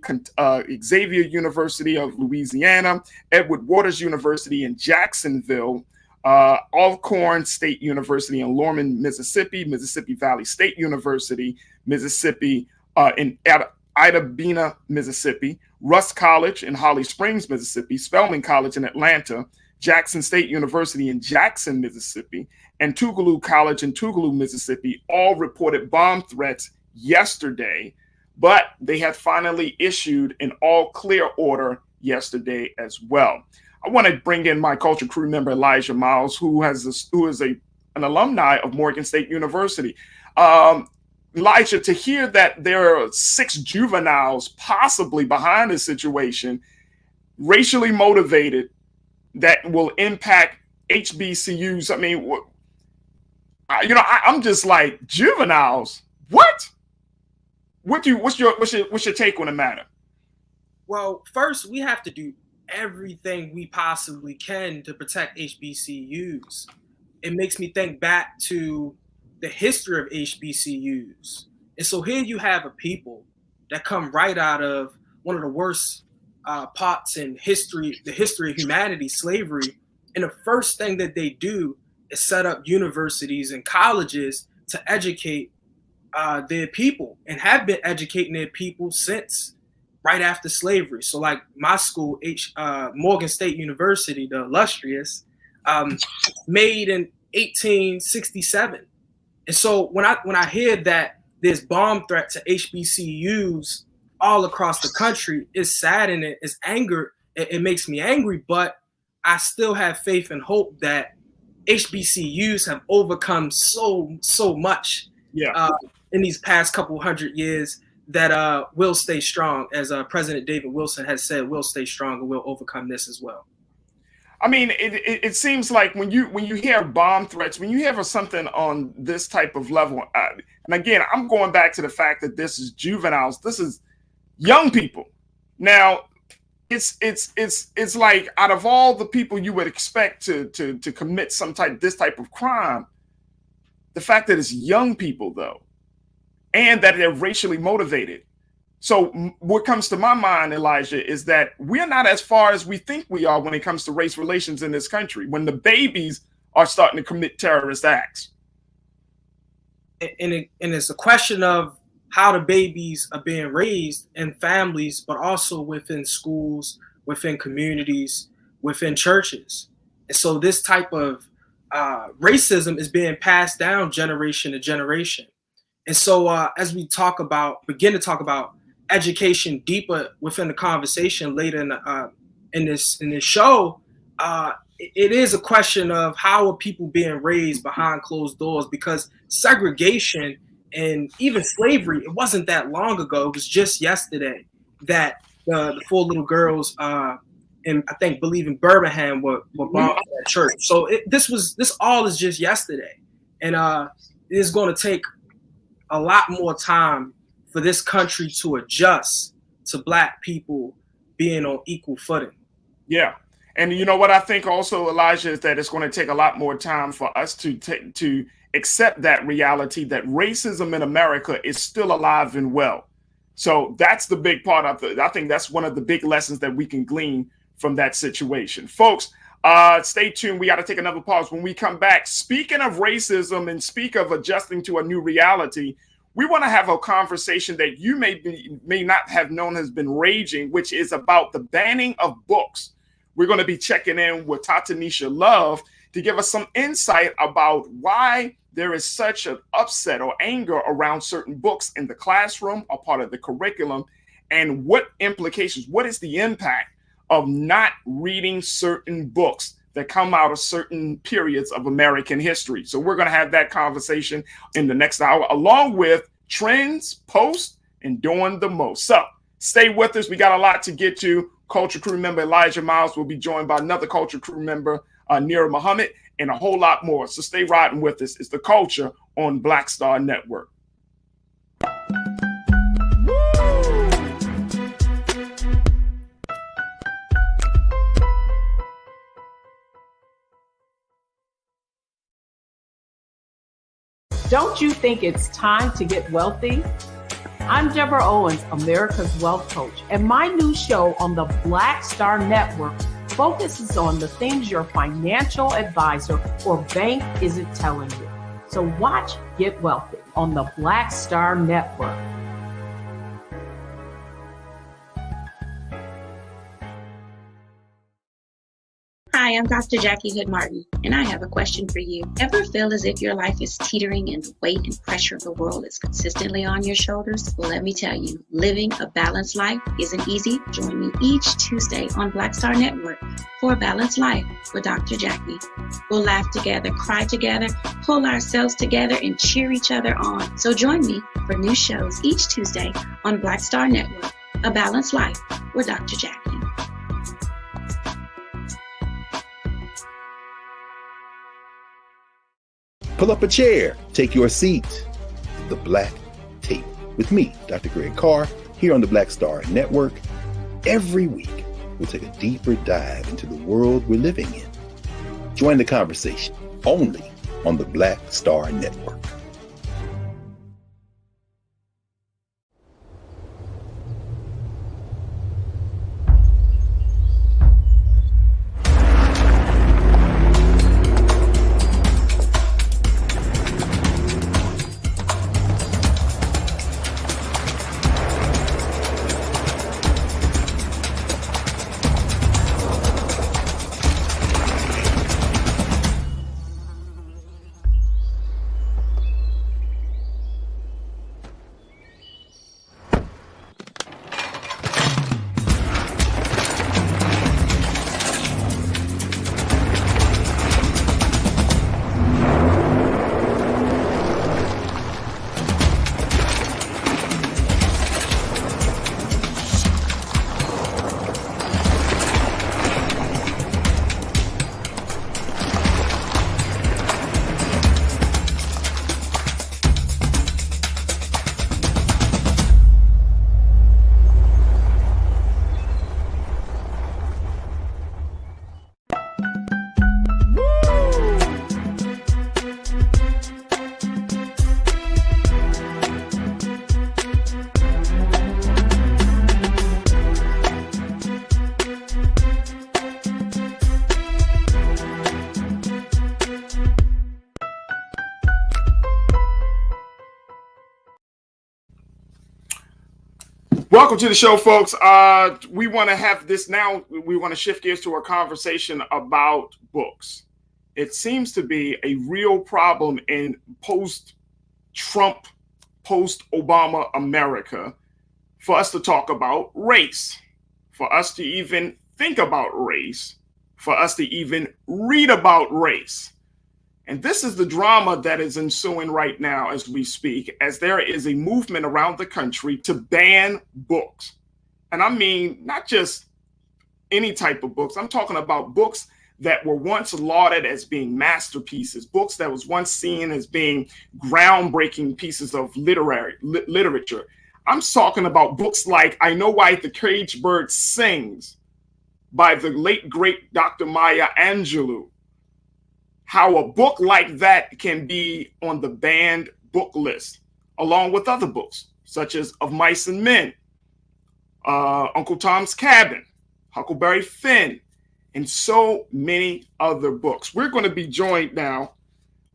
Xavier University of Louisiana, Edward Waters University in Jacksonville, Alcorn State University in Lorman, Mississippi, Mississippi Valley State University, Mississippi in Itta-Bena, Mississippi, Rust College in Holly Springs, Mississippi, Spelman College in Atlanta, Jackson State University in Jackson, Mississippi, and Tougaloo College in Tougaloo, Mississippi, all reported bomb threats yesterday, but they had finally issued an all clear order yesterday as well. I want to bring in my culture crew member, Elijah Miles, who is an alumni of Morgan State University. Elijah, to hear that there are 6 juveniles possibly behind this situation, racially motivated, that will impact HBCUs. I mean, I'm just like, juveniles? What? What's your take on the matter? Well, first we have to do everything we possibly can to protect HBCUs. It makes me think back to the history of HBCUs. And so here you have a people that come right out of one of the worst parts in history, the history of humanity, slavery. And the first thing that they do is set up universities and colleges to educate their people, and have been educating their people since right after slavery. So like my school, Morgan State University, the illustrious, made in 1867. And so when I hear that there's bomb threat to HBCUs all across the country, it's saddening, it's anger, it makes me angry, but I still have faith and hope that HBCUs have overcome so much in these past couple hundred years that will stay strong. As President David Wilson has said, we'll stay strong and we'll overcome this as well. I mean, it seems like when you hear bomb threats, when you hear something on this type of level, and again, I'm going back to the fact that this is juveniles, this is young people. Now, it's like out of all the people you would expect to commit this type of crime, the fact that it's young people though, and that they're racially motivated. So what comes to my mind, Elijah, is that we're not as far as we think we are when it comes to race relations in this country, when the babies are starting to commit terrorist acts. And it's a question of how the babies are being raised in families, but also within schools, within communities, within churches. And so this type of racism is being passed down generation to generation. And so as we begin to talk about education deeper within the conversation later in this show, it is a question of how are people being raised behind closed doors, because segregation and even slavery, it wasn't that long ago. It was just yesterday that the 4 little girls and I believe in Birmingham were bombed at church. So this all is just yesterday, and it's going to take a lot more time for this country to adjust to Black people being on equal footing. Yeah. And you know what I think also, Elijah, is that it's going to take a lot more time for us to accept that reality that racism in America is still alive and well. So that's the big part of I think that's one of the big lessons that we can glean from that situation. Folks, Stay tuned. We got to take another pause. When we come back, speaking of racism and speak of adjusting to a new reality, we want to have a conversation that you may not have known has been raging, which is about the banning of books. We're going to be checking in with Tatanisha Love to give us some insight about why there is such an upset or anger around certain books in the classroom, a part of the curriculum, and what implications, what is the impact of not reading certain books that come out of certain periods of American history. So we're going to have that conversation in the next hour, along with trends, posts, and doing the most. So stay with us. We got a lot to get to. Culture crew member Elijah Miles will be joined by another culture crew member, Farajii Muhammad, and a whole lot more. So stay riding with us. It's The Culture on Black Star Network. Don't you think it's time to get wealthy? I'm Deborah Owens, America's Wealth Coach, and my new show on the Black Star Network focuses on the things your financial advisor or bank isn't telling you. So watch Get Wealthy on the Black Star Network. Hi, I'm Dr. Jackie Hood Martin, and I have a question for you. Ever feel as if your life is teetering and the weight and pressure of the world is consistently on your shoulders? Well, let me tell you, living a balanced life isn't easy. Join me each Tuesday on Black Star Network for A Balanced Life with Dr. Jackie. We'll laugh together, cry together, pull ourselves together, and cheer each other on. So join me for new shows each Tuesday on Black Star Network, A Balanced Life with Dr. Jackie. Pull up a chair, take your seat. The Black Tape with me, Dr. Greg Carr, here on the Black Star Network. Every week, we'll take a deeper dive into the world we're living in. Join the conversation only on the Black Star Network. Welcome to the show, folks. We want to have this now. We want to shift gears to a conversation about books. It seems to be a real problem in post-Trump, post-Obama America for us to talk about race, for us to even think about race, for us to even read about race. And this is the drama that is ensuing right now as we speak, as there is a movement around the country to ban books. And I mean, not just any type of books. I'm talking about books that were once lauded as being masterpieces, books that was once seen as being groundbreaking pieces of literature. I'm talking about books like I Know Why the Caged Bird Sings by the late, great Dr. Maya Angelou. How a book like that can be on the banned book list, along with other books, such as Of Mice and Men, Uncle Tom's Cabin, Huckleberry Finn, and so many other books. We're going to be joined now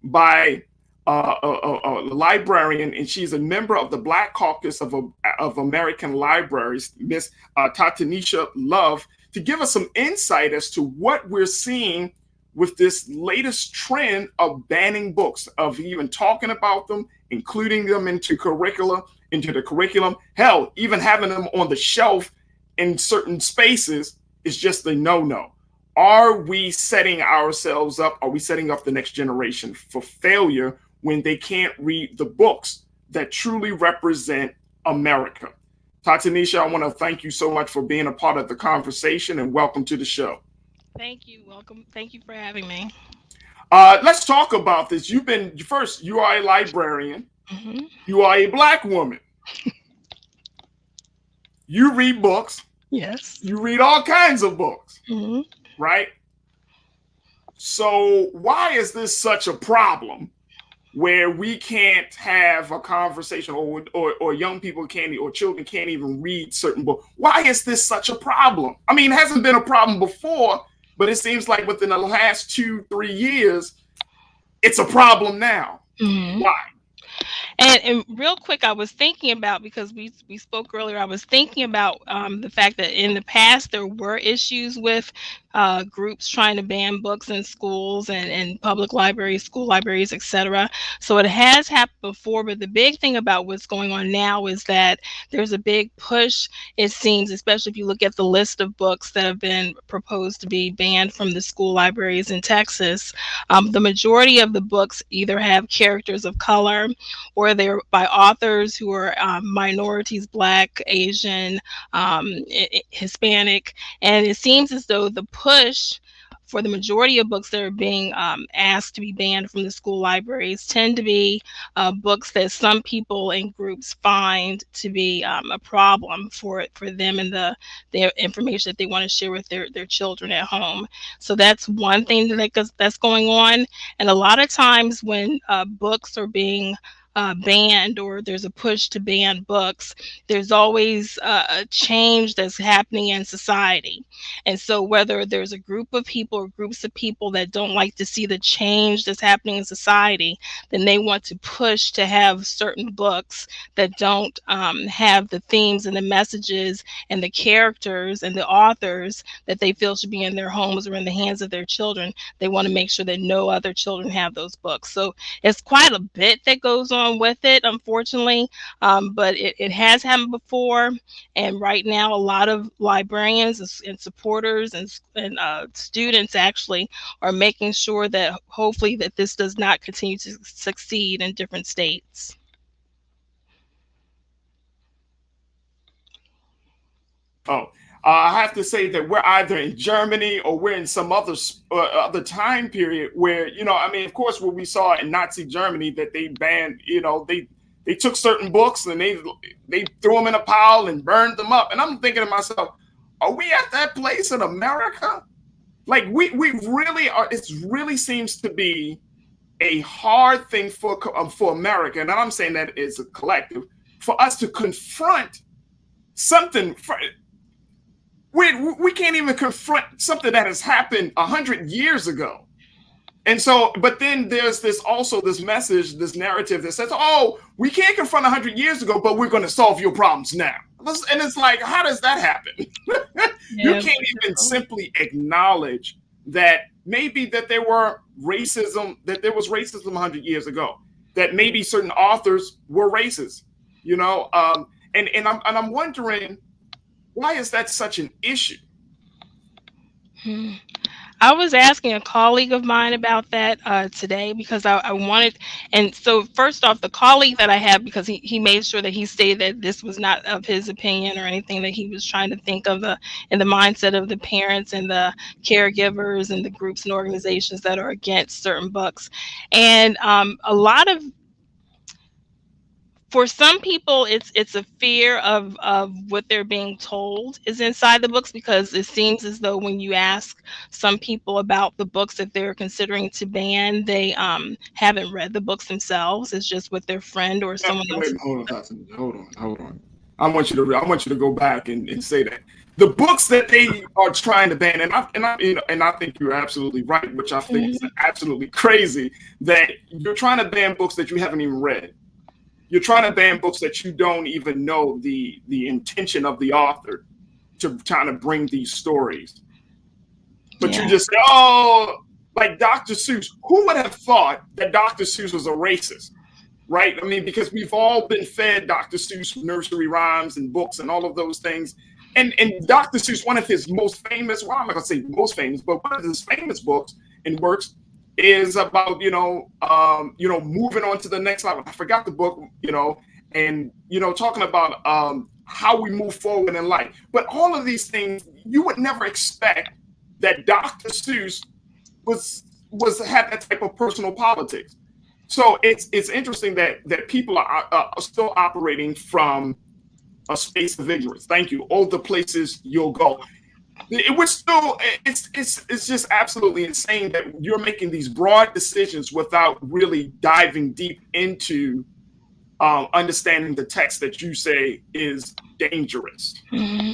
by a librarian, and she's a member of the Black Caucus of American Libraries, Miss Tatanisha Love, to give us some insight as to what we're seeing with this latest trend of banning books, of even talking about them, including them into the curriculum. Hell, even having them on the shelf in certain spaces is just a no-no. Are we setting ourselves up? Are we setting up the next generation for failure when they can't read the books that truly represent America? Tatanisha, I want to thank you so much for being a part of the conversation, and welcome to the show. Thank you. Welcome. Thank you for having me. Let's talk about this. You are a librarian. Mm-hmm. You are a Black woman. You read books. Yes. You read all kinds of books. Mm-hmm. Right? So why is this such a problem where we can't have a conversation, or young people can't, or children can't even read certain books? Why is this such a problem? I mean, it hasn't been a problem before, but it seems like within the last 2-3 years, it's a problem now. Mm-hmm. Why? And real quick, I was thinking about, because we spoke earlier, I was thinking about the fact that in the past there were issues with groups trying to ban books in schools and public libraries, school libraries, etc. So it has happened before, but the big thing about what's going on now is that there's a big push, it seems, especially if you look at the list of books that have been proposed to be banned from the school libraries in Texas. The majority of the books either have characters of color, or they're by authors who are minorities, Black, Asian, Hispanic. And it seems as though the push for the majority of books that are being asked to be banned from the school libraries tend to be books that some people and groups find to be a problem for them and their information that they want to share with their children at home. So that's one thing that's going on. And a lot of times when books are being banned, or there's a push to ban books, there's always a change that's happening in society. And so whether there's a group of people or groups of people that don't like to see the change that's happening in society, then they want to push to have certain books that don't have the themes and the messages and the characters and the authors that they feel should be in their homes or in the hands of their children. They want to make sure that no other children have those books. So it's quite a bit that goes on with it, unfortunately, but it has happened before. And right now, a lot of librarians and supporters and students actually are making sure that hopefully that this does not continue to succeed in different states. I have to say that we're either in Germany or we're in some other time period where, I mean, of course, what we saw in Nazi Germany, that they banned, they took certain books and they threw them in a pile and burned them up. And I'm thinking to myself, are we at that place in America? Like we really are. It really seems to be a hard thing for America, and I'm saying that as a collective, for us to confront something. We can't even confront something that has happened 100 years ago. And so, but then there's this message, this narrative that says, oh, we can't confront 100 years ago, but we're going to solve your problems now. And it's like, how does that happen? You can't even simply acknowledge that maybe that there was racism 100 years ago, that maybe certain authors were racist, and I'm wondering, why is that such an issue? I was asking a colleague of mine about that today, because I wanted, and so first off, the colleague that I have, because he made sure that he stated that this was not of his opinion or anything, that he was trying to think of in the mindset of the parents and the caregivers and the groups and organizations that are against certain books. And a lot of, for some people, it's a fear of what they're being told is inside the books, because it seems as though when you ask some people about the books that they're considering to ban, they haven't read the books themselves. It's just what their friend or someone else. Hold on. I want you to go back and say that. the books that they are trying to ban, and I think you're absolutely right, which I think is absolutely crazy, that you're trying to ban books that you haven't even read. You're trying to ban books that you don't even know the intention of the author to trying to bring these stories. But you just say, oh, like Dr. Seuss. Who would have thought that Dr. Seuss was a racist? Right? I mean, because we've all been fed Dr. Seuss nursery rhymes and books and all of those things. And Dr. Seuss, one of his most famous, well, I'm not going to say most famous, but one of his famous books and works is about, moving on to the next level. I forgot the book, and, talking about how we move forward in life. But all of these things, you would never expect that Dr. Seuss had that type of personal politics. So it's interesting that people are still operating from a space of ignorance. Thank you. All the places you'll go. It's just absolutely insane that you're making these broad decisions without really diving deep into understanding the text that you say is dangerous. Mm-hmm.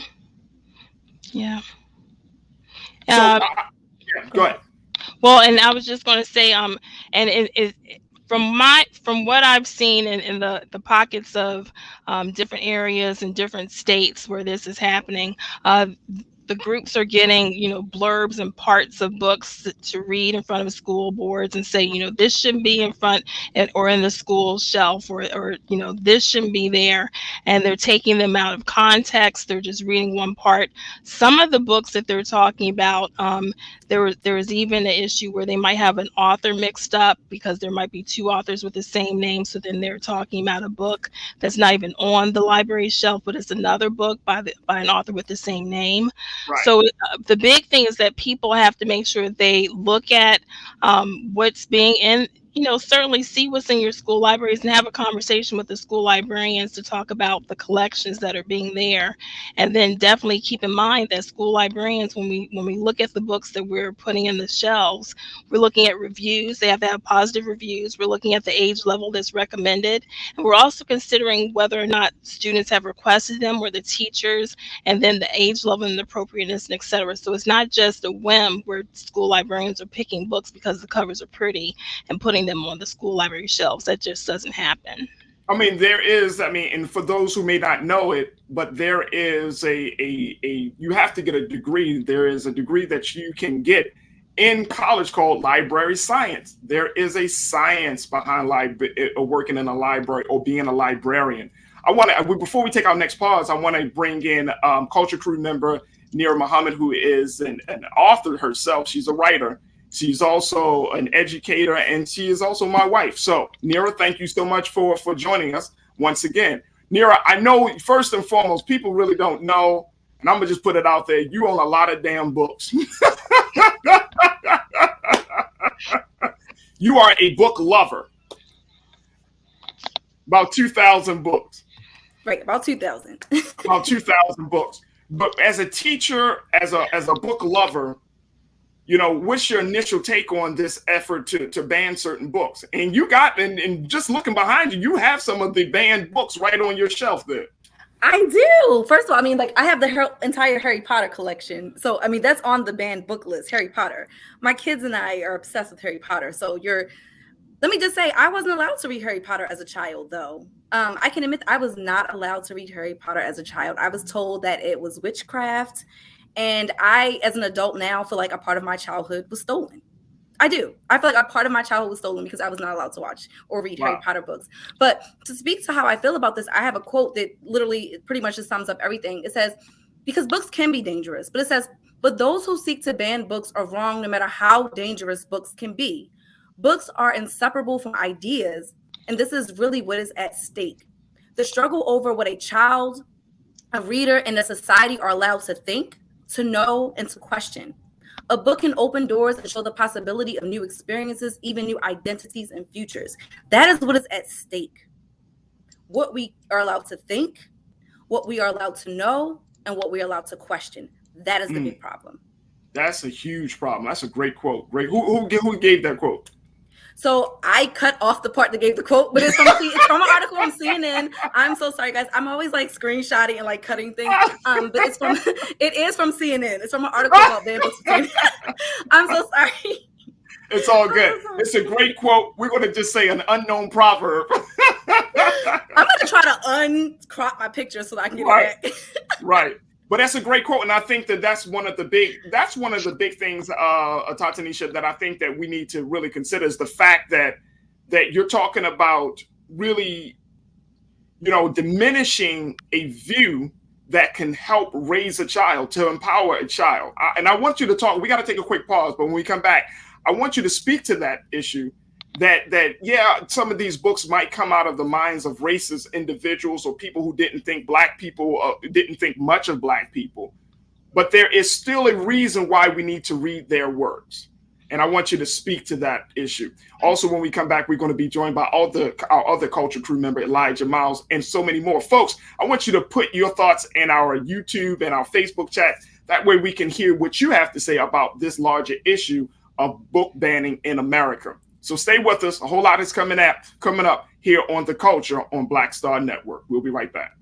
Yeah. So, go ahead. Well, and I was just going to say, and it from what I've seen in the pockets of different areas and different states where this is happening, the groups are getting, blurbs and parts of books to read in front of school boards and say, this shouldn't be in front or in the school shelf, or this shouldn't be there. And they're taking them out of context. They're just reading one part. Some of the books that they're talking about, there was even an issue where they might have an author mixed up because there might be two authors with the same name. So then they're talking about a book that's not even on the library shelf, but it's another book by an author with the same name. Right. So the big thing is that people have to make sure they look at what's being in, certainly see what's in your school libraries and have a conversation with the school librarians to talk about the collections that are being there. And then definitely keep in mind that school librarians, when we look at the books that we're putting in the shelves, we're looking at reviews. They have to have positive reviews. We're looking at the age level that's recommended. And we're also considering whether or not students have requested them, or the teachers, and then the age level and the appropriateness, and et cetera. So it's not just a whim where school librarians are picking books because the covers are pretty and putting them on the school library shelves. That just doesn't happen. I mean, and for those who may not know it, but there is you have to get a degree. There is a degree that you can get in college called library science. There is a science behind working in a library or being a librarian. Before we take our next pause, I want to bring in Culture Crew member Farajii Muhammad, who is an author herself. She's a writer. She's also an educator, and she is also my wife. So, Nira, thank you so much for joining us once again. Nira, I know first and foremost, people really don't know, and I'm going to just put it out there, you own a lot of damn books. You are a book lover. About 2,000 books. Right, about 2,000. About 2,000 books. But as a teacher, as a book lover, what's your initial take on this effort to ban certain books? And and just looking behind you, you have some of the banned books right on your shelf there. I do. First of all, I have the entire Harry Potter collection. So, that's on the banned book list, Harry Potter. My kids and I are obsessed with Harry Potter. So let me just say, I wasn't allowed to read Harry Potter as a child, though. I can admit I was not allowed to read Harry Potter as a child. I was told that it was witchcraft. And I, as an adult now, feel like a part of my childhood was stolen. I do. I feel like a part of my childhood was stolen because I was not allowed to watch or read Harry Potter books. But to speak to how I feel about this, I have a quote that literally pretty much just sums up everything. It says, because books can be dangerous, but it says, but those who seek to ban books are wrong no matter how dangerous books can be. Books are inseparable from ideas, and this is really what is at stake. The struggle over what a child, a reader, and a society are allowed to think, to know, and to question. A book can open doors and show the possibility of new experiences, even new identities and futures. That is what is at stake. What we are allowed to think, what we are allowed to know, and what we are allowed to question. That is the big problem. That's a huge problem. That's a great quote. Great. Who gave that quote? So I cut off the part that gave the quote, but it's from an article from CNN. I'm so sorry, guys. I'm always like screenshotting and like cutting things. But it is from CNN. It's from an article about banned books. I'm so sorry. It's all good. It's a great quote. We're going to just say an unknown proverb. I'm going to try to uncrop my picture so that I can get it back. Right. But that's a great quote, and I think that's one of the big things, Tatanisha, that I think that we need to really consider is the fact that you're talking about really, diminishing a view that can help raise a child, to empower a child. And I want you to talk. We got to take a quick pause, but when we come back, I want you to speak to that issue. That some of these books might come out of the minds of racist individuals or people who didn't think didn't think much of Black people, but there is still a reason why we need to read their works, and I want you to speak to that issue. Also, when we come back, we're going to be joined by our other culture crew member, Elijah Miles, and so many more. Folks, I want you to put your thoughts in our YouTube and our Facebook chat. That way we can hear what you have to say about this larger issue of book banning in America. So stay with us. A whole lot is coming up here on The Culture on Black Star Network. We'll be right back.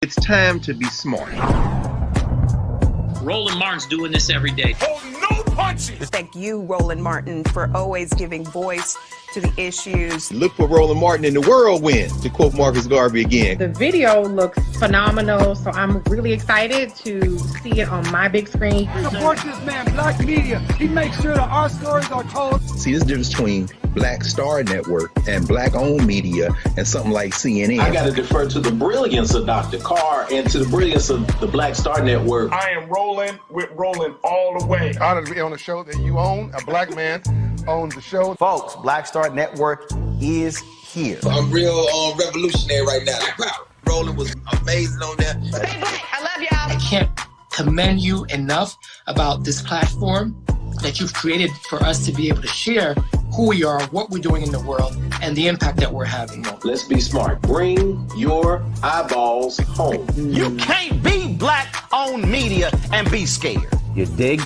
It's time to be smart. Roland Martin's doing this every day. Oh, no punches! Thank you, Roland Martin, for always giving voice to the issues. Look for Roland Martin in the whirlwind, to quote Marcus Garvey again. The video looks phenomenal, so I'm really excited to see it on my big screen. Support this man, Black media. He makes sure that our stories are told. See, there's a difference between Black Star Network and Black-owned media and something like CNN. I got to defer to the brilliance of Dr. Carr and to the brilliance of the Black Star Network. I am rolling with Roland all the way. Honored to be on a show that you own. A Black man owns the show. Folks, Black Star Network is here. I'm real revolutionary right now. Roland was amazing on there. Stay Black. I love y'all. I can't commend you enough about this platform that you've created for us to be able to share who we are, what we're doing in the world, and the impact that we're having. Let's be smart. Bring your eyeballs home. You can't be Black-owned media and be scared. You dig?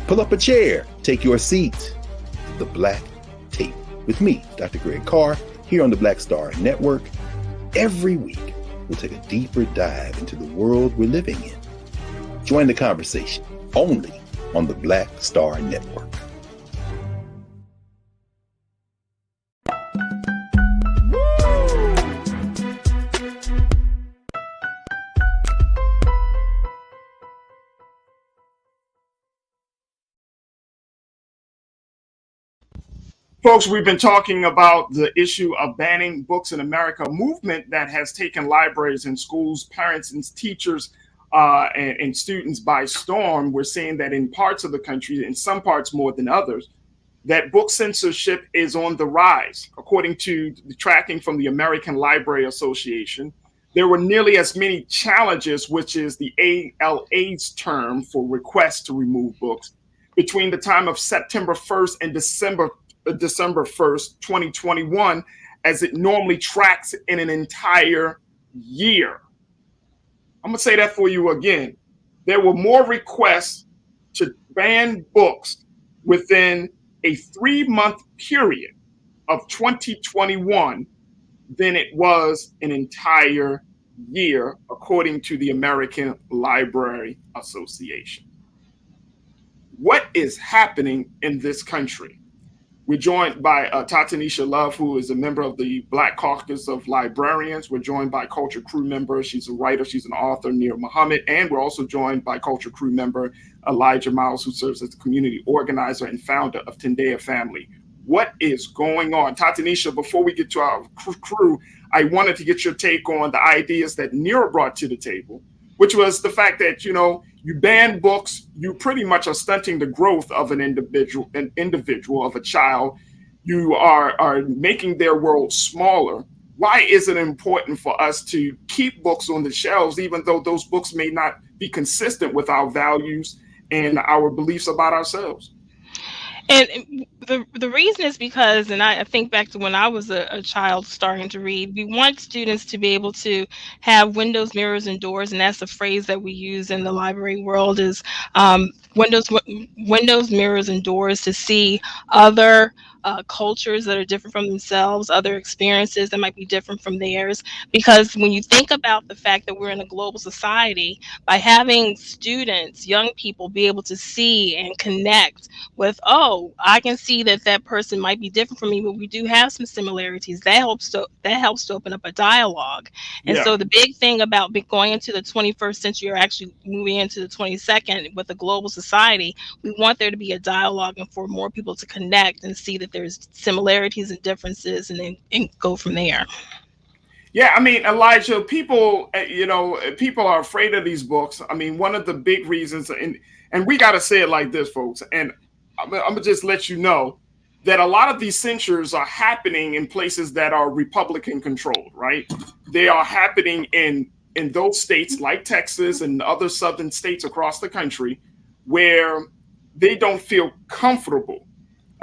Pull up a chair, take your seat. The Black Tape with me, Dr. Greg Carr, here on the Black Star Network. Every week, we'll take a deeper dive into the world we're living in. Join the conversation only on the Black Star Network. Folks, we've been talking about the issue of banning books in America, a movement that has taken libraries and schools, parents and teachers, and students by storm. We're seeing that in parts of the country, in some parts more than others, that book censorship is on the rise. According to the tracking from the American Library Association, there were nearly as many challenges, which is the ALA's term for requests to remove books, between the time of September 1st and December 1st, 2021, as it normally tracks in an entire year. I'm going to say that for you again. There were more requests to ban books within a 3-month period of 2021 than it was an entire year, according to the American Library Association. What is happening in this country? We're joined by Tatanisha Love, who is a member of the Black Caucus of Librarians. We're joined by Culture Crew member. She's a writer. She's an author, Near Muhammad. And we're also joined by Culture Crew member Elijah Miles, who serves as the community organizer and founder of Tendea Family. What is going on? Tatanisha, before we get to our crew, I wanted to get your take on the ideas that Near brought to the table, which was the fact that, you know, you ban books, you pretty much are stunting the growth of an individual, of a child. You are making their world smaller. Why is it important for us to keep books on the shelves, even though those books may not be consistent with our values and our beliefs about ourselves? And the reason is because, and I think back to when I was a child starting to read, we want students to be able to have windows, mirrors, and doors, and that's a phrase that we use in the library world is windows, mirrors, and doors to see other cultures that are different from themselves, other experiences that might be different from theirs. Because when you think about the fact that we're in a global society, by having students, young people, be able to see and connect with, oh, I can see that that person might be different from me, but we do have some similarities. That helps to open up a dialogue. And so the big thing about going into the 21st century, or actually moving into the 22nd with a global society, we want there to be a dialogue and for more people to connect and see that there's similarities and differences, and go from there. Yeah, I mean, Elijah, people, people are afraid of these books. I mean, one of the big reasons, and we got to say it like this, folks, and I'm going to just let you know that a lot of these censures are happening in places that are Republican controlled, right? They are happening in those states like Texas and other southern states across the country where they don't feel comfortable.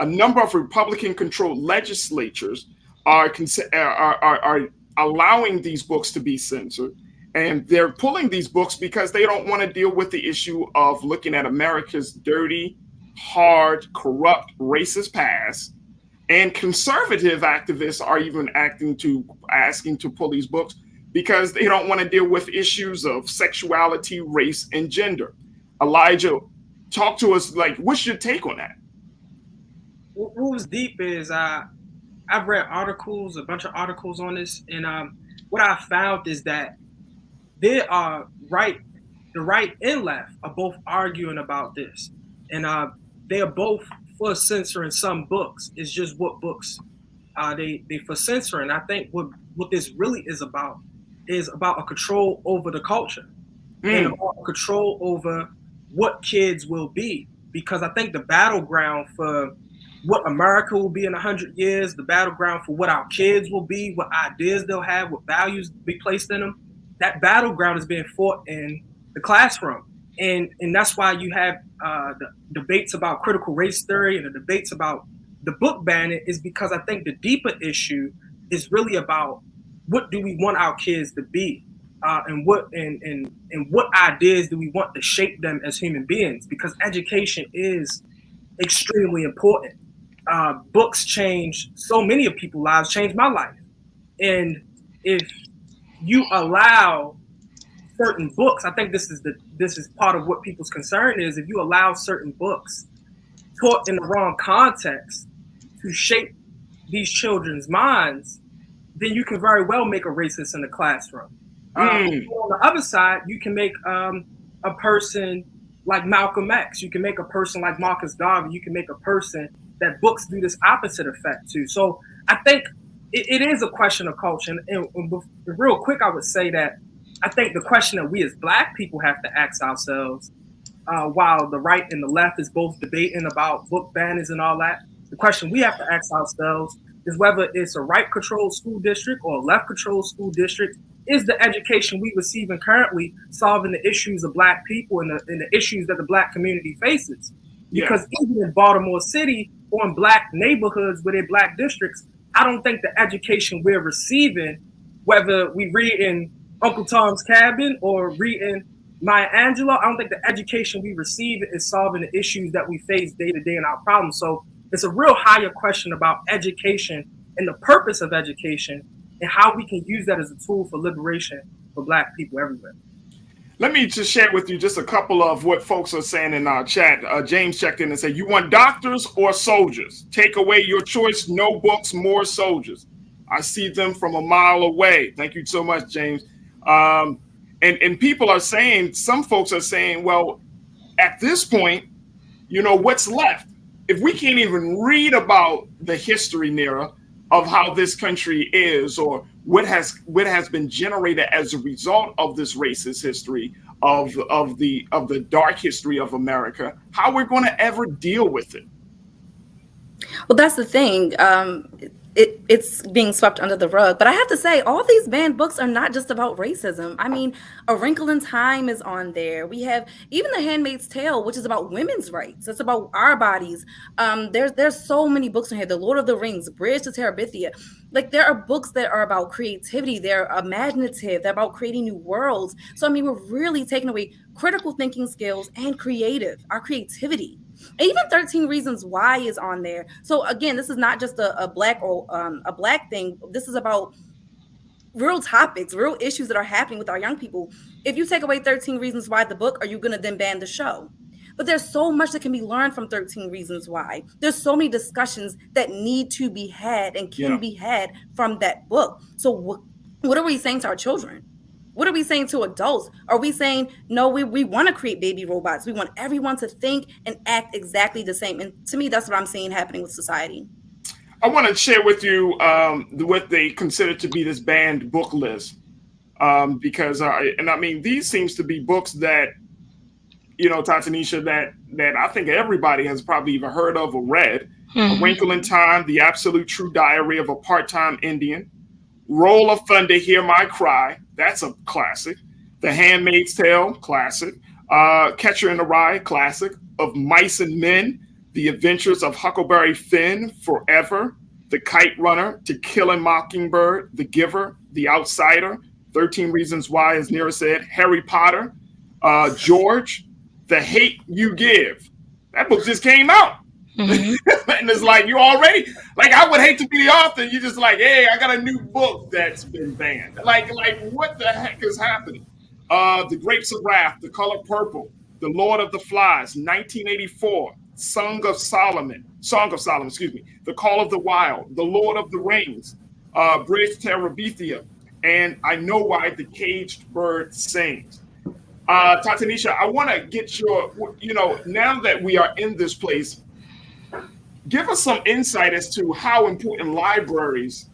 A number of Republican controlled legislatures are allowing these books to be censored. And they're pulling these books because they don't want to deal with the issue of looking at America's dirty, hard, corrupt, racist past. And conservative activists are even asking to pull these books because they don't want to deal with issues of sexuality, race, and gender. Elijah, talk to us, like, what's your take on that? What was deep is I've read articles, a bunch of articles on this, and what I found is that there are the right and left are both arguing about this, and they are both for censoring some books. It's just what books they for censoring. I think what this really is about a control over the culture and about a control over what kids will be, because I think the battleground for what America will be in 100 years, the battleground for what our kids will be, what ideas they'll have, what values be placed in them, that battleground is being fought in the classroom. And that's why you have the debates about critical race theory and the debates about the book banning, is because I think the deeper issue is really about what do we want our kids to be, and what ideas do we want to shape them as human beings, because education is extremely important. Books change so many of people's lives, changed my life. And if you allow certain books, I think this is part of what people's concern is, if you allow certain books taught in the wrong context to shape these children's minds, then you can very well make a racist in the classroom. On the other side, you can make a person like Malcolm X, you can make a person like Marcus Garvey, you can make a person that books do this opposite effect to. So I think it is a question of culture. And real quick, I would say that I think the question that we as Black people have to ask ourselves, while the right and the left is both debating about book banners and all that, the question we have to ask ourselves is whether it's a right-controlled school district or a left-controlled school district. Is the education we receiving currently solving the issues of Black people and the issues that the Black community faces? Because even in Baltimore City or in Black neighborhoods within Black districts, I don't think the education we're receiving, whether we read in Uncle Tom's Cabin or reading Maya Angelou, I don't think the education we receive is solving the issues that we face day to day in our problems. So it's a real higher question about education and the purpose of education and how we can use that as a tool for liberation for Black people everywhere. Let me just share with you just a couple of what folks are saying in our chat. James checked in and said, "You want doctors or soldiers? Take away your choice. No books, more soldiers. I see them from a mile away." Thank you so much, James. And people are saying, some folks are saying, well, at this point, what's left? If we can't even read about the history, Nira, of how this country is, or what has been generated as a result of this racist history of the dark history of America, how we're going to ever deal with it? Well, that's the thing. It's being swept under the rug. But I have to say, all these banned books are not just about racism. I mean, A Wrinkle in Time is on there. We have even The Handmaid's Tale, which is about women's rights. It's about our bodies. There's so many books in here. The Lord of the Rings, Bridge to Terabithia. Like, there are books that are about creativity. They're imaginative. They're about creating new worlds. So, I mean, we're really taking away critical thinking skills and our creativity. And even 13 Reasons Why is on there. So again, this is not just a black or a black thing. This is about real topics, real issues that are happening with our young people. If you take away 13 Reasons Why, the book, are you going to then ban the show? But there's so much that can be learned from 13 Reasons Why. There's so many discussions that need to be had and can be had from that book. So what are we saying to our children? What are we saying to adults? Are we saying, no, we want to create baby robots. We want everyone to think and act exactly the same. And to me, that's what I'm seeing happening with society. I want to share with you what they consider to be this banned book list. Because, and I mean, these seems to be books that, Tatanisha, that I think everybody has probably even heard of or read. A Wrinkle in Time, The Absolute True Diary of a Part-Time Indian. Roll of Thunder, Hear My Cry. That's a classic. The Handmaid's Tale, classic. Catcher in the Rye, classic. Of Mice and Men, The Adventures of Huckleberry Finn, Forever. The Kite Runner, To Kill a Mockingbird, The Giver, The Outsider, 13 Reasons Why, as Nira said, Harry Potter, George, The Hate You Give. That book just came out. And it's like, you already, like, I would hate to be the author. You're just like, hey, I got a new book that's been banned. Like what the heck is happening? The Grapes of Wrath, The Color Purple, The Lord of the Flies, 1984, Song of Solomon, The Call of the Wild, The Lord of the Rings, Bridge to Terabithia, and I Know Why the Caged Bird Sings. Tatanisha, I want to get your, now that we are in this place, give us some insight as to how important libraries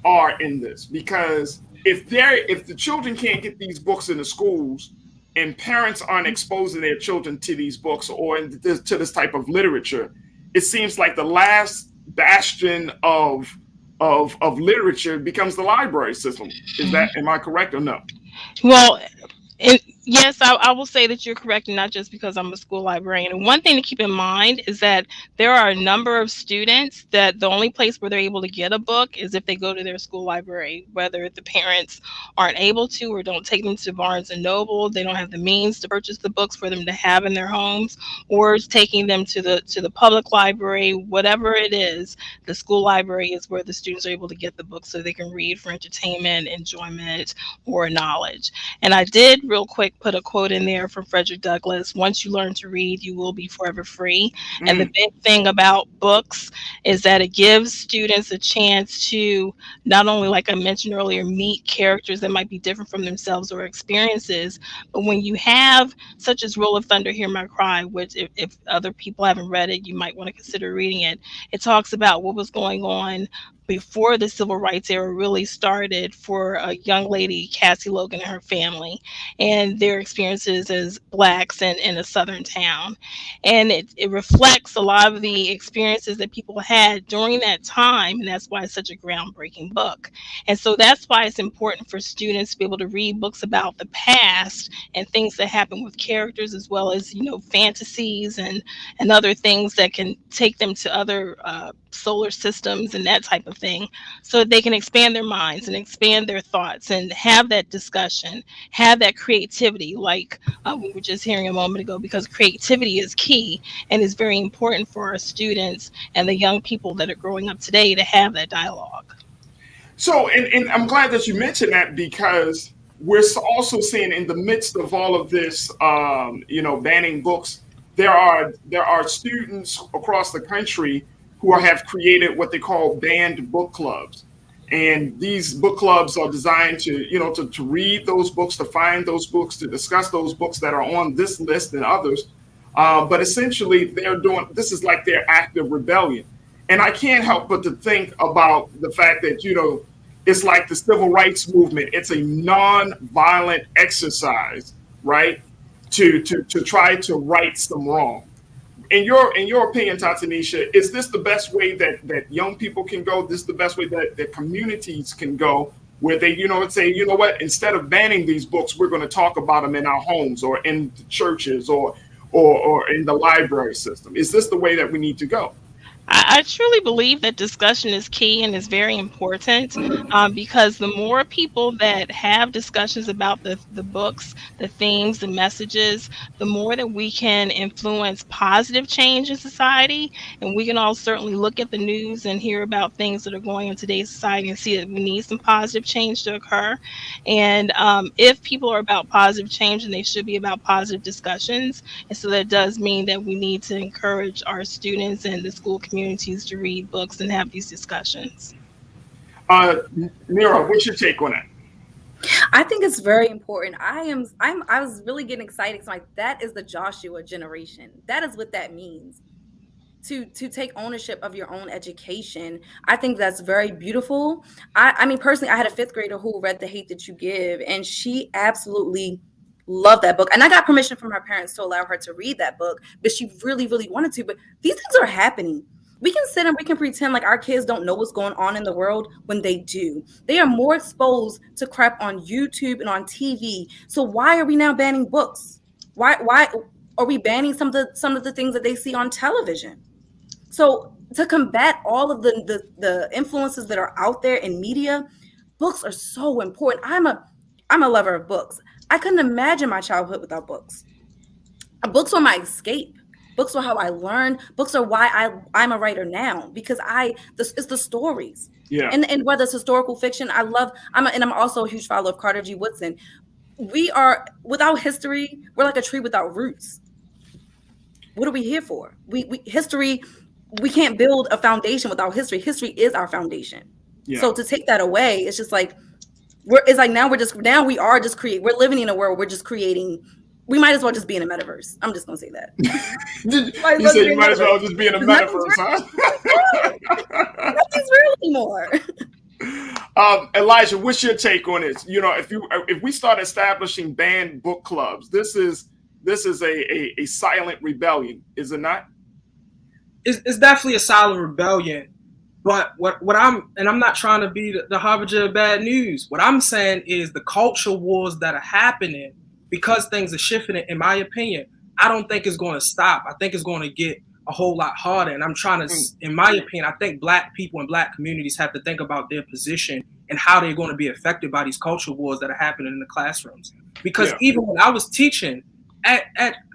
are in this. Because if the children can't get these books in the schools and parents aren't exposing their children to these books or to this type of literature, it seems like the last bastion of literature becomes the library system. Am I correct or no? Well, yes, I will say that you're correct, and not just because I'm a school librarian. And one thing to keep in mind is that there are a number of students that the only place where they're able to get a book is if they go to their school library, whether the parents aren't able to or don't take them to Barnes and Noble, they don't have the means to purchase the books for them to have in their homes, or taking them to the public library. Whatever it is, the school library is where the students are able to get the books so they can read for entertainment, enjoyment, or knowledge. And I did real quick put a quote in there from Frederick Douglass: once you learn to read, you will be forever free. And the big thing about books is that it gives students a chance to not only, like I mentioned earlier, meet characters that might be different from themselves or experiences, but when you have such as Roll of Thunder, Hear My Cry, which if other people haven't read it, you might want to consider reading it. It talks about what was going on before the civil rights era really started for a young lady, Cassie Logan, and her family, and their experiences as Blacks in a Southern town. And it reflects a lot of the experiences that people had during that time, and that's why it's such a groundbreaking book. And so that's why it's important for students to be able to read books about the past and things that happen with characters, as well as, fantasies and other things that can take them to other solar systems and that type of thing, so that they can expand their minds and expand their thoughts and have that discussion, have that creativity, like we were just hearing a moment ago, because creativity is key and is very important for our students and the young people that are growing up today to have that dialogue. So, and I'm glad that you mentioned that, because we're also seeing in the midst of all of this, banning books, there are students across the country who have created what they call banned book clubs. And these book clubs are designed to read those books, to find those books, to discuss those books that are on this list and others. But essentially, this is like their act of rebellion. And I can't help but to think about the fact that, it's like the civil rights movement. It's a non-violent exercise, right, to try to right some wrong. In your opinion, Tatanisha, is this the best way that young people can go? This is the best way that communities can go, where they, say, what, instead of banning these books, we're going to talk about them in our homes or in the churches or in the library system. Is this the way that we need to go? I truly believe that discussion is key and is very important, because the more people that have discussions about the books, the themes, the messages, the more that we can influence positive change in society. And we can all certainly look at the news and hear about things that are going on in today's society and see that we need some positive change to occur. And if people are about positive change, then they should be about positive discussions. And so that does mean that we need to encourage our students and the school communities to read books and have these discussions. Mira, what's your take on that? I think it's very important. I was really getting excited. So that is the Joshua generation. That is what that means. To take ownership of your own education. I think that's very beautiful. I mean, personally, I had a 5th grader who read The Hate That You Give, and she absolutely loved that book. And I got permission from her parents to allow her to read that book, but she really, really wanted to. But these things are happening. We can sit and we can pretend like our kids don't know what's going on in the world when they do. They are more exposed to crap on YouTube and on TV. So why are we now banning books? Why are we banning some of the things that they see on television? So to combat all of the influences that are out there in media, books are so important. I'm a lover of books. I couldn't imagine my childhood without books. Books were my escape. Books are how I learn. Books are why I'm a writer now, because it's the stories. Yeah. And whether it's historical fiction, I'm also a huge follower of Carter G. Woodson. We are, without history, we're like a tree without roots. What are we here for? History, we can't build a foundation without history. History is our foundation. Yeah. So to take that away, it's just like we're living in a world where we're just creating. We might as well just be in a metaverse. I'm just gonna say that. You said you might as well just be in a metaverse, huh? Nothing's real anymore. Elijah, what's your take on this? If we start establishing banned book clubs, this is a silent rebellion, is it not? It's definitely a silent rebellion. But I'm not trying to be the harbinger of bad news. What I'm saying is the culture wars that are happening, because things are shifting, in my opinion, I don't think it's going to stop. I think it's going to get a whole lot harder. And I'm trying to, in my opinion, I think Black people and Black communities have to think about their position and how they're going to be affected by these culture wars that are happening in the classrooms. Because even when I was teaching at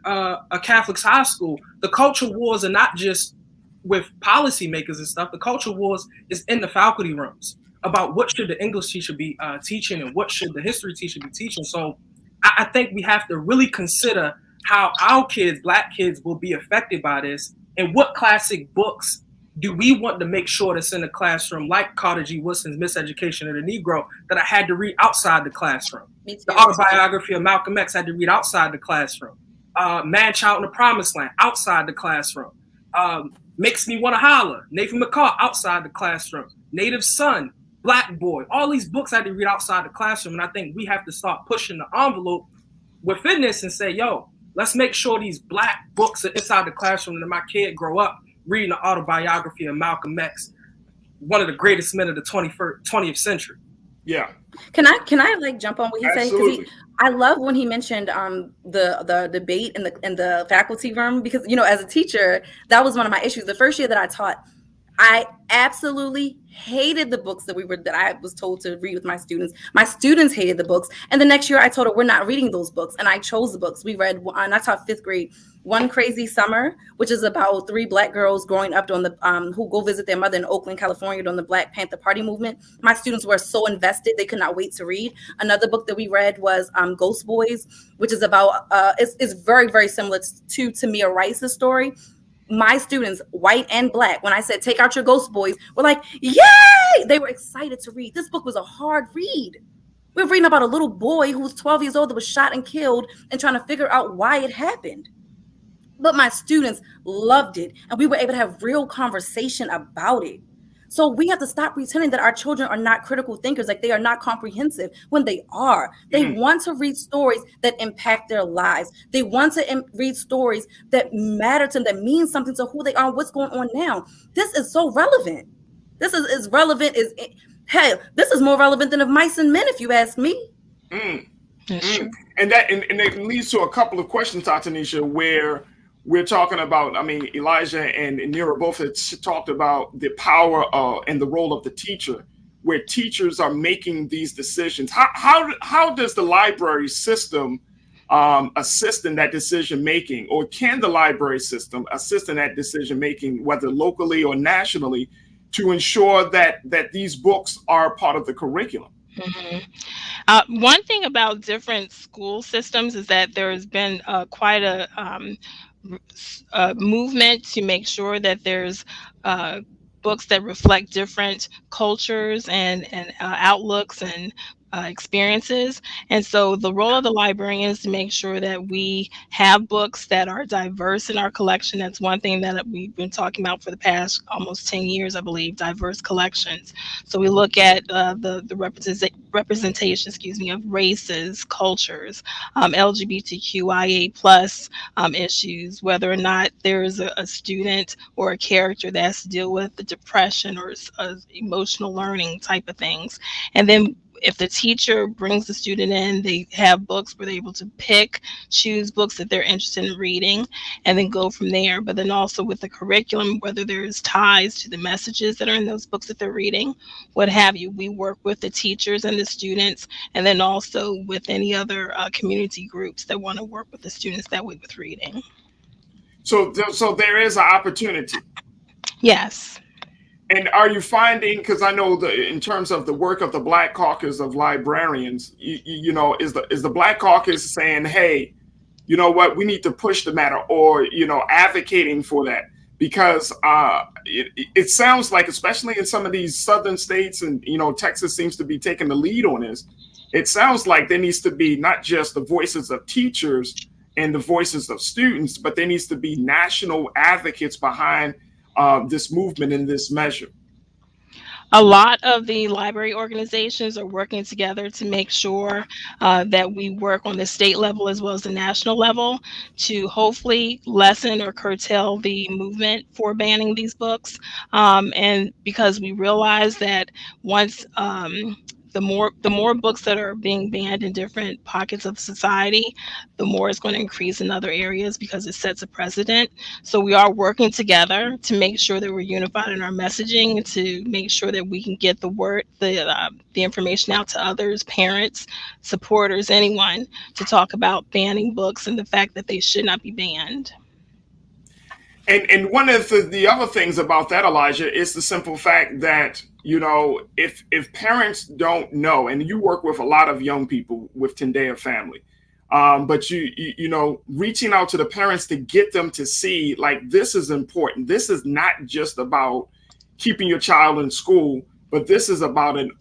a Catholic high school, the culture wars are not just with policymakers and stuff. The culture wars is in the faculty rooms about what should the English teacher be teaching and what should the history teacher be teaching. So I think we have to really consider how our kids, Black kids, will be affected by this, and what classic books do we want to make sure that's in the classroom, like Carter G. Woodson's Miseducation of the Negro, that I had to read outside the classroom. The autobiography of Malcolm X I had to read outside the classroom. Man, Child in the Promised Land, outside the classroom. Makes Me Want to Holler, Nathan McCall, outside the classroom. Native Son, Black Boy, all these books I had to read outside the classroom. And I think we have to start pushing the envelope within this and say, yo, let's make sure these Black books are inside the classroom and my kid grow up reading the autobiography of Malcolm X, one of the greatest men of the 20th century. Yeah. Can I like jump on what he Absolutely. said? I love when he mentioned the debate in the faculty room, because as a teacher, that was one of my issues. The first year that I taught, I absolutely hated the books that I was told to read with my students. My students hated the books. And the next year I told her, we're not reading those books. And I chose the books. We read, and I taught 5th grade, One Crazy Summer, which is about 3 Black girls growing up during the, who go visit their mother in Oakland, California during the Black Panther Party movement. My students were so invested, they could not wait to read. Another book that we read was Ghost Boys, which is about, it's very, very similar to Tamir Rice's story. My students, white and Black, when I said, take out your Ghost Boys, were like, yay! They were excited to read. This book was a hard read. We were reading about a little boy who was 12 years old that was shot and killed and trying to figure out why it happened. But my students loved it, and we were able to have real conversation about it. So we have to stop pretending that our children are not critical thinkers, like they are not comprehensive, when they are. They want to read stories that impact their lives. They want to read stories that matter to them, that mean something to who they are, what's going on now. This is so relevant. This is as relevant as, hell, this is more relevant than of Mice and Men, if you ask me. And it leads to a couple of questions, Tanisha, where we're talking about, I mean, Elijah and Nira both had talked about the power and the role of the teacher, where teachers are making these decisions. How does the library system assist in that decision making, or can the library system assist in that decision making, whether locally or nationally, to ensure that these books are part of the curriculum? One thing about different school systems is that there has been quite a movement to make sure that there's books that reflect different cultures and outlooks and experiences. And so the role of the librarian is to make sure that we have books that are diverse in our collection. That's one thing that we've been talking about for the past almost 10 years, I believe, diverse collections. So we look at the representation, of races, cultures, LGBTQIA plus issues, whether or not there's a student or a character that has to deal with the depression or emotional learning type of things. And then if the teacher brings the student in, they have books where they're able to choose books that they're interested in reading, and then go from there. But then also with the curriculum, whether there's ties to the messages that are in those books that they're reading, what have you, we work with the teachers and the students, and then also with any other community groups that want to work with the students that way with reading. So there is an opportunity. Yes. And are you finding, because I know in terms of the work of the Black Caucus of librarians, you know, is the Black Caucus saying, hey, you know what, we need to push the matter, or, you know, advocating for that? Because it sounds like, especially in some of these southern states, and, you know, Texas seems to be taking the lead on this, it sounds like there needs to be not just the voices of teachers and the voices of students, but there needs to be national advocates behind this movement and this measure. A lot of the library organizations are working together to make sure that we work on the state level as well as the national level to hopefully lessen or curtail the movement for banning these books. And because we realize that once the more books that are being banned in different pockets of society, the more it's going to increase in other areas, because it sets a precedent. So we are working together to make sure that we're unified in our messaging, to make sure that we can get the information out to others, parents, supporters, anyone, to talk about banning books and the fact that they should not be banned. And one of the other things about that, Elijah, is the simple fact that, you know, if parents don't know, and you work with a lot of young people with Tendea Family, but you know, reaching out to the parents to get them to see, like, this is important. This is not just about keeping your child in school, but this is about an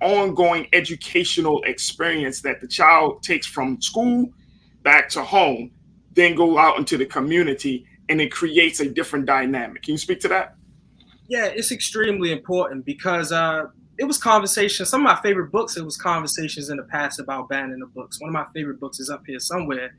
ongoing educational experience that the child takes from school back to home, then go out into the community, and it creates a different dynamic. Can you speak to that? Yeah, it's extremely important because it was conversations. Some of my favorite books, it was conversations in the past about banning the books. One of my favorite books is up here somewhere.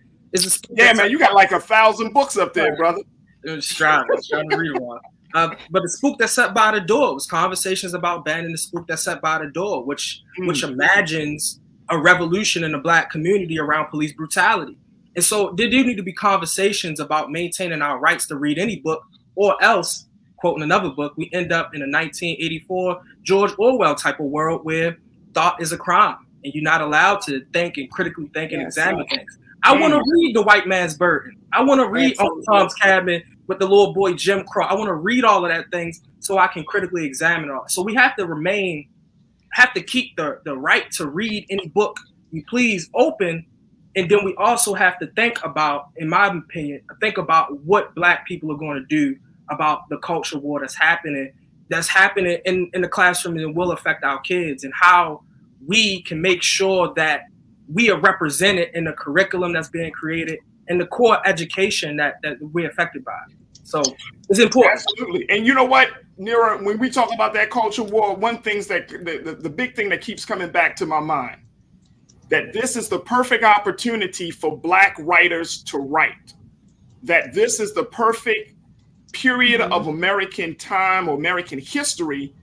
Yeah, man, you got like 1,000 books up there, brother. It was trying to read one. But the spook that sat by the door was conversations about banning the spook that sat by the door, which imagines a revolution in the Black community around police brutality. And so there do need to be conversations about maintaining our rights to read any book, or else quoting another book, we end up in a 1984 George Orwell type of world where thought is a crime and you're not allowed to think and critically think and examine things. I want to read The White Man's Burden. I want to read Uncle Tom's Cabin with the little boy Jim Crow. I want to read all of that things so I can critically examine it all. So we have to keep the right to read any book you please open. And then we also have to think about, in my opinion, what Black people are going to do about the culture war that's happening in the classroom and will affect our kids, and how we can make sure that we are represented in the curriculum that's being created and the core education that we're affected by. So it's important. Absolutely. And you know what, Nira, when we talk about that culture war, one thing that the big thing that keeps coming back to my mind, that this is the perfect opportunity for Black writers to write, that this is the perfect period of American time or American history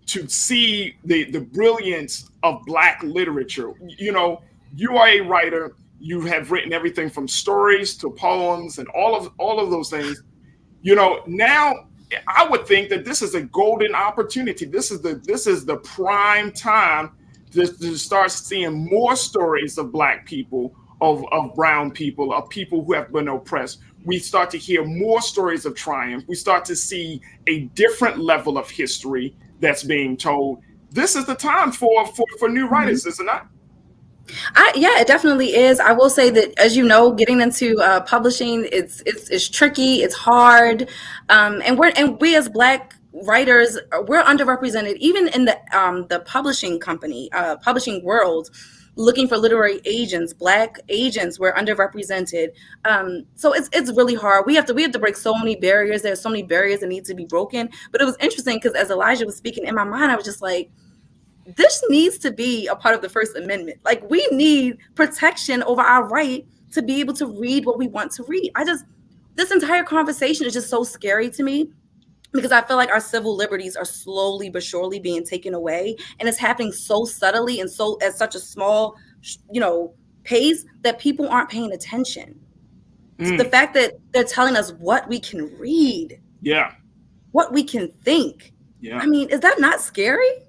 to see the brilliance of Black literature. You know, you are a writer. You have written everything from stories to poems and all of those things. You know, now I would think that this is a golden opportunity. This is the prime time to start seeing more stories of Black people, of brown people, of people who have been oppressed. We start to hear more stories of triumph. We start to see a different level of history that's being told. This is the time for new writers, is it not? Yeah, it definitely is. I will say that, as you know, getting into publishing, it's tricky, it's hard, and we as Black writers, we're underrepresented even in the publishing world. Looking for literary agents, Black agents, we're underrepresented. So it's really hard. We have to break so many barriers. There's so many barriers that need to be broken. But it was interesting because as Elijah was speaking, in my mind, I was just like, this needs to be a part of the First Amendment. Like, we need protection over our right to be able to read what we want to read. This entire conversation is just so scary to me, because I feel like our civil liberties are slowly but surely being taken away, and it's happening so subtly and so at such a small, pace that people aren't paying attention. So the fact that they're telling us what we can read, what we can think. I mean, is that not scary?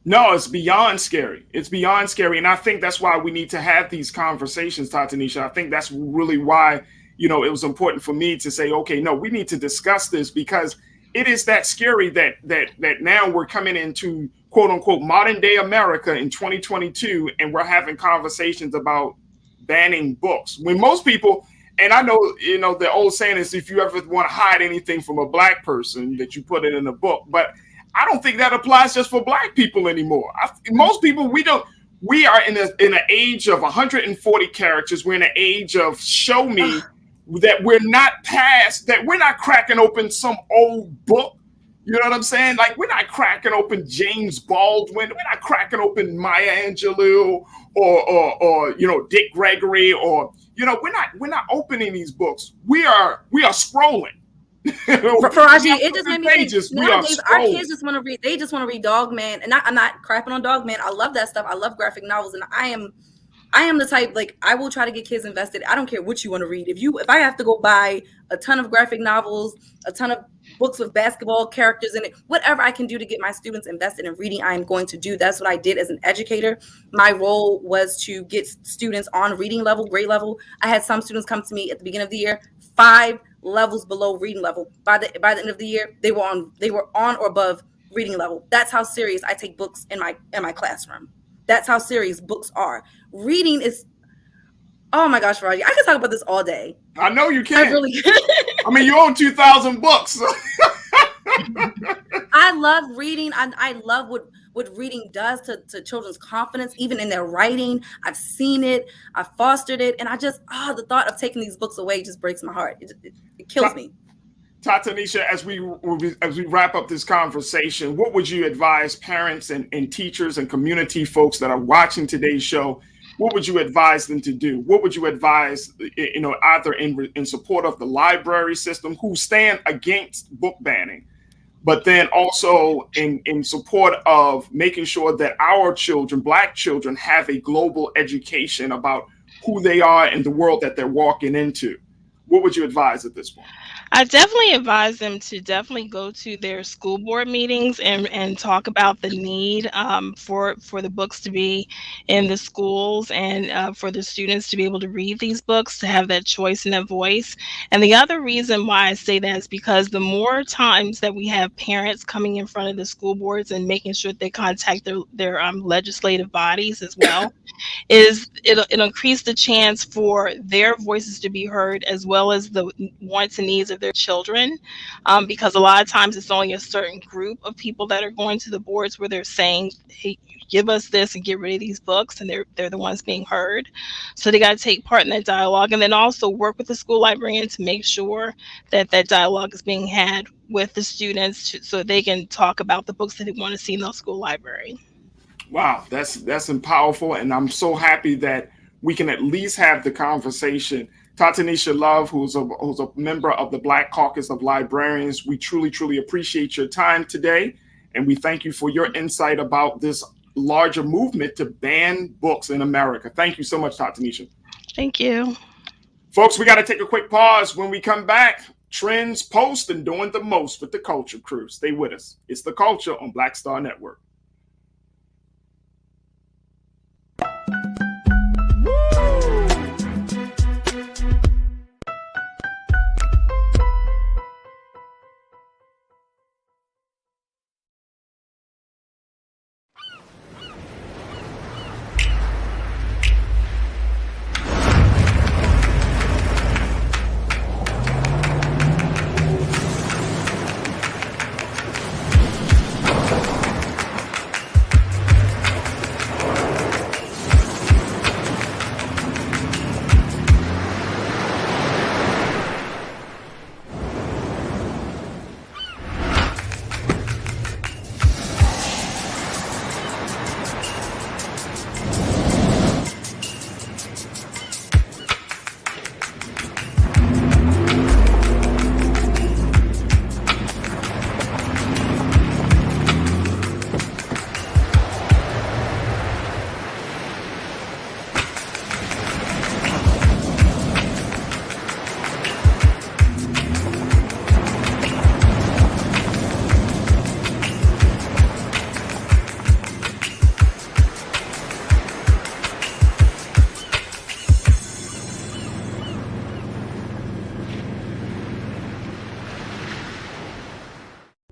No, it's beyond scary. It's beyond scary, and I think that's why we need to have these conversations, Tatanisha. I think that's really why it was important for me to say, okay, no, we need to discuss this, because it is that scary that now we're coming into quote unquote modern day America in 2022, and we're having conversations about banning books, when most people, and I know, the old saying is, if you ever want to hide anything from a Black person, that you put it in a book. But I don't think that applies just for Black people anymore. Most people, we are in an age of 140 characters. We're in an age of show me, that we're not cracking open some old book. You know what I'm saying? Like, we're not cracking open James Baldwin. We're not cracking open Maya Angelou or Dick Gregory, or we're not opening these books. We are scrolling. Farajii, it just made me think, nowadays our kids just want to read. They just want to read Dog Man, and I'm not crapping on Dog Man. I love that stuff. I love graphic novels, and I am the type, like, I will try to get kids invested. I don't care what you want to read. If I have to go buy a ton of graphic novels, a ton of books with basketball characters in it, whatever I can do to get my students invested in reading, I am going to do. That's what I did as an educator. My role was to get students on reading level, grade level. I had some students come to me at the beginning of the year, 5 levels below reading level. By the end of the year, they were on or above reading level. That's how serious I take books in my classroom. That's how serious books are. Reading is, oh my gosh, Farajii, I could talk about this all day. I know you can. I really can. I mean, you own 2,000 books. So. I love reading. I love what reading does to children's confidence, even in their writing. I've seen it. I've fostered it. And the thought of taking these books away just breaks my heart. It kills me. Tatanisha, as we wrap up this conversation, what would you advise parents and teachers and community folks that are watching today's show? What would you advise them to do? What would you advise, either in support of the library system, who stand against book banning, but then also in support of making sure that our children, Black children, have a global education about who they are and the world that they're walking into? what would you advise at this point? I definitely advise them to definitely go to their school board meetings and talk about the need for the books to be in the schools and for the students to be able to read these books, to have that choice and that voice. And the other reason why I say that is because the more times that we have parents coming in front of the school boards and making sure they contact their legislative bodies as well, it'll increase the chance for their voices to be heard as well as the wants and needs of their children, because a lot of times it's only a certain group of people that are going to the boards where they're saying, hey, give us this and get rid of these books, and they're the ones being heard. So they got to take part in that dialogue, and then also work with the school librarian to make sure that that dialogue is being had with the students so they can talk about the books that they want to see in the school library. Wow, that's powerful, and I'm so happy that we can at least have the conversation. Tatanisha Love, who's a member of the Black Caucus of Librarians, we truly appreciate your time today, and we thank you for your insight about this larger movement to ban books in America. Thank you so much, Tatanisha. Thank you. Folks, we got to take a quick pause. When we come back, trends, post, and doing the most with the Culture Crew. Stay with us. It's The Culture on Black Star Network.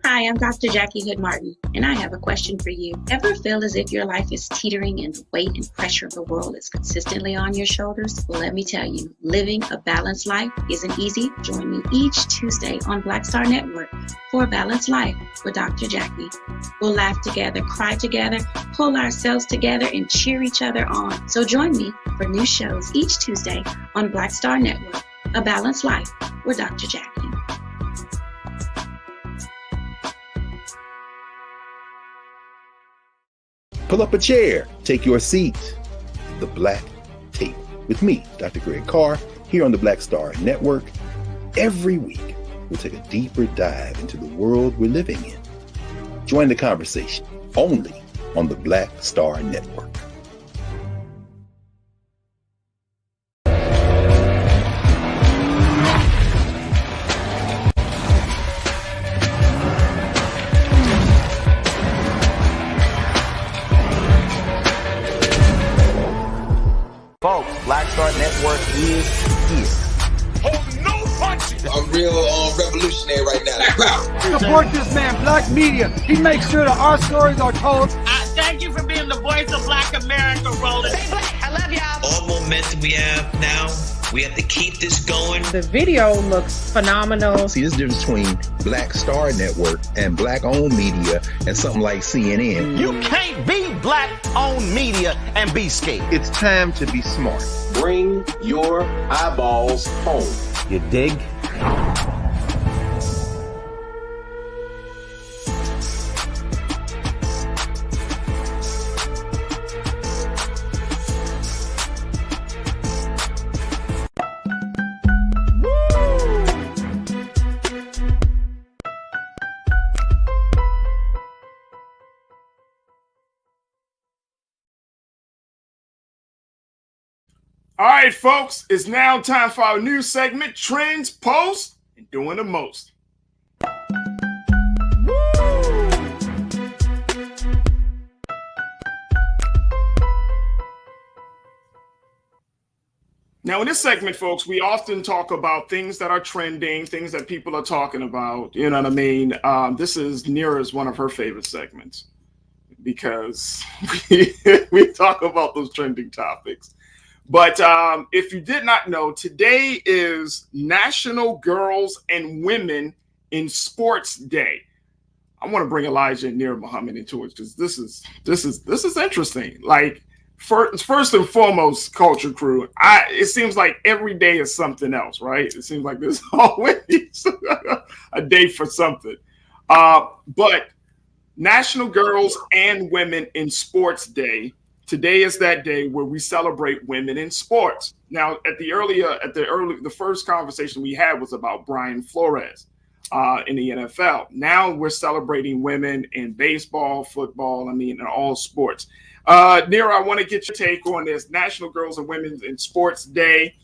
Hi, I'm Dr. Jackie Hood Martin, and I have a question for you. Ever feel as if your life is teetering and the weight and pressure of the world is consistently on your shoulders? Well, let me tell you, living a balanced life isn't easy. Join me each Tuesday on Black Star Network for A Balanced Life with Dr. Jackie. We'll laugh together, cry together, pull ourselves together, and cheer each other on. So join me for new shows each Tuesday on Black Star Network, A Balanced Life with Dr. Jackie. Pull up a chair, take your seat. The Black Tape with me, Dr. Greg Carr, here on the Black Star Network. Every week, we'll take a deeper dive into the world we're living in. Join the conversation only on the Black Star Network. Folks, Black Star Network is here. Oh, no punches! I'm real revolutionary right now. Support this man, Black Media. He makes sure that our stories are told. Thank you for being the voice of Black America, Roland. Stay black. I love y'all. All momentum we have now, we have to keep this going. The video looks phenomenal. See, there's a difference between Black Star Network and Black-owned media and something like CNN. You can't be Black-owned media and be scared. It's time to be smart. Bring your eyeballs home. You dig? All right, folks, it's now time for our new segment, Trends, Post, and Doing the Most. Now, in this segment, folks, we often talk about things that are trending, things that people are talking about. You know what I mean? This is Nira's one of her favorite segments because we talk about those trending topics. But if you did not know, today is National Girls and Women in Sports Day. I want to bring Elijah and Nira Muhammad into it because this is interesting. Like, first and foremost, culture crew. It seems like every day is something else, right? It seems like there's always a day for something. But National Girls and Women in Sports Day. Today is that day where we celebrate women in sports. Now, the first conversation we had was about Brian Flores in the NFL. Now we're celebrating women in baseball, football, in all sports. Nira, I want to get your take on this National Girls and Women in Sports Day.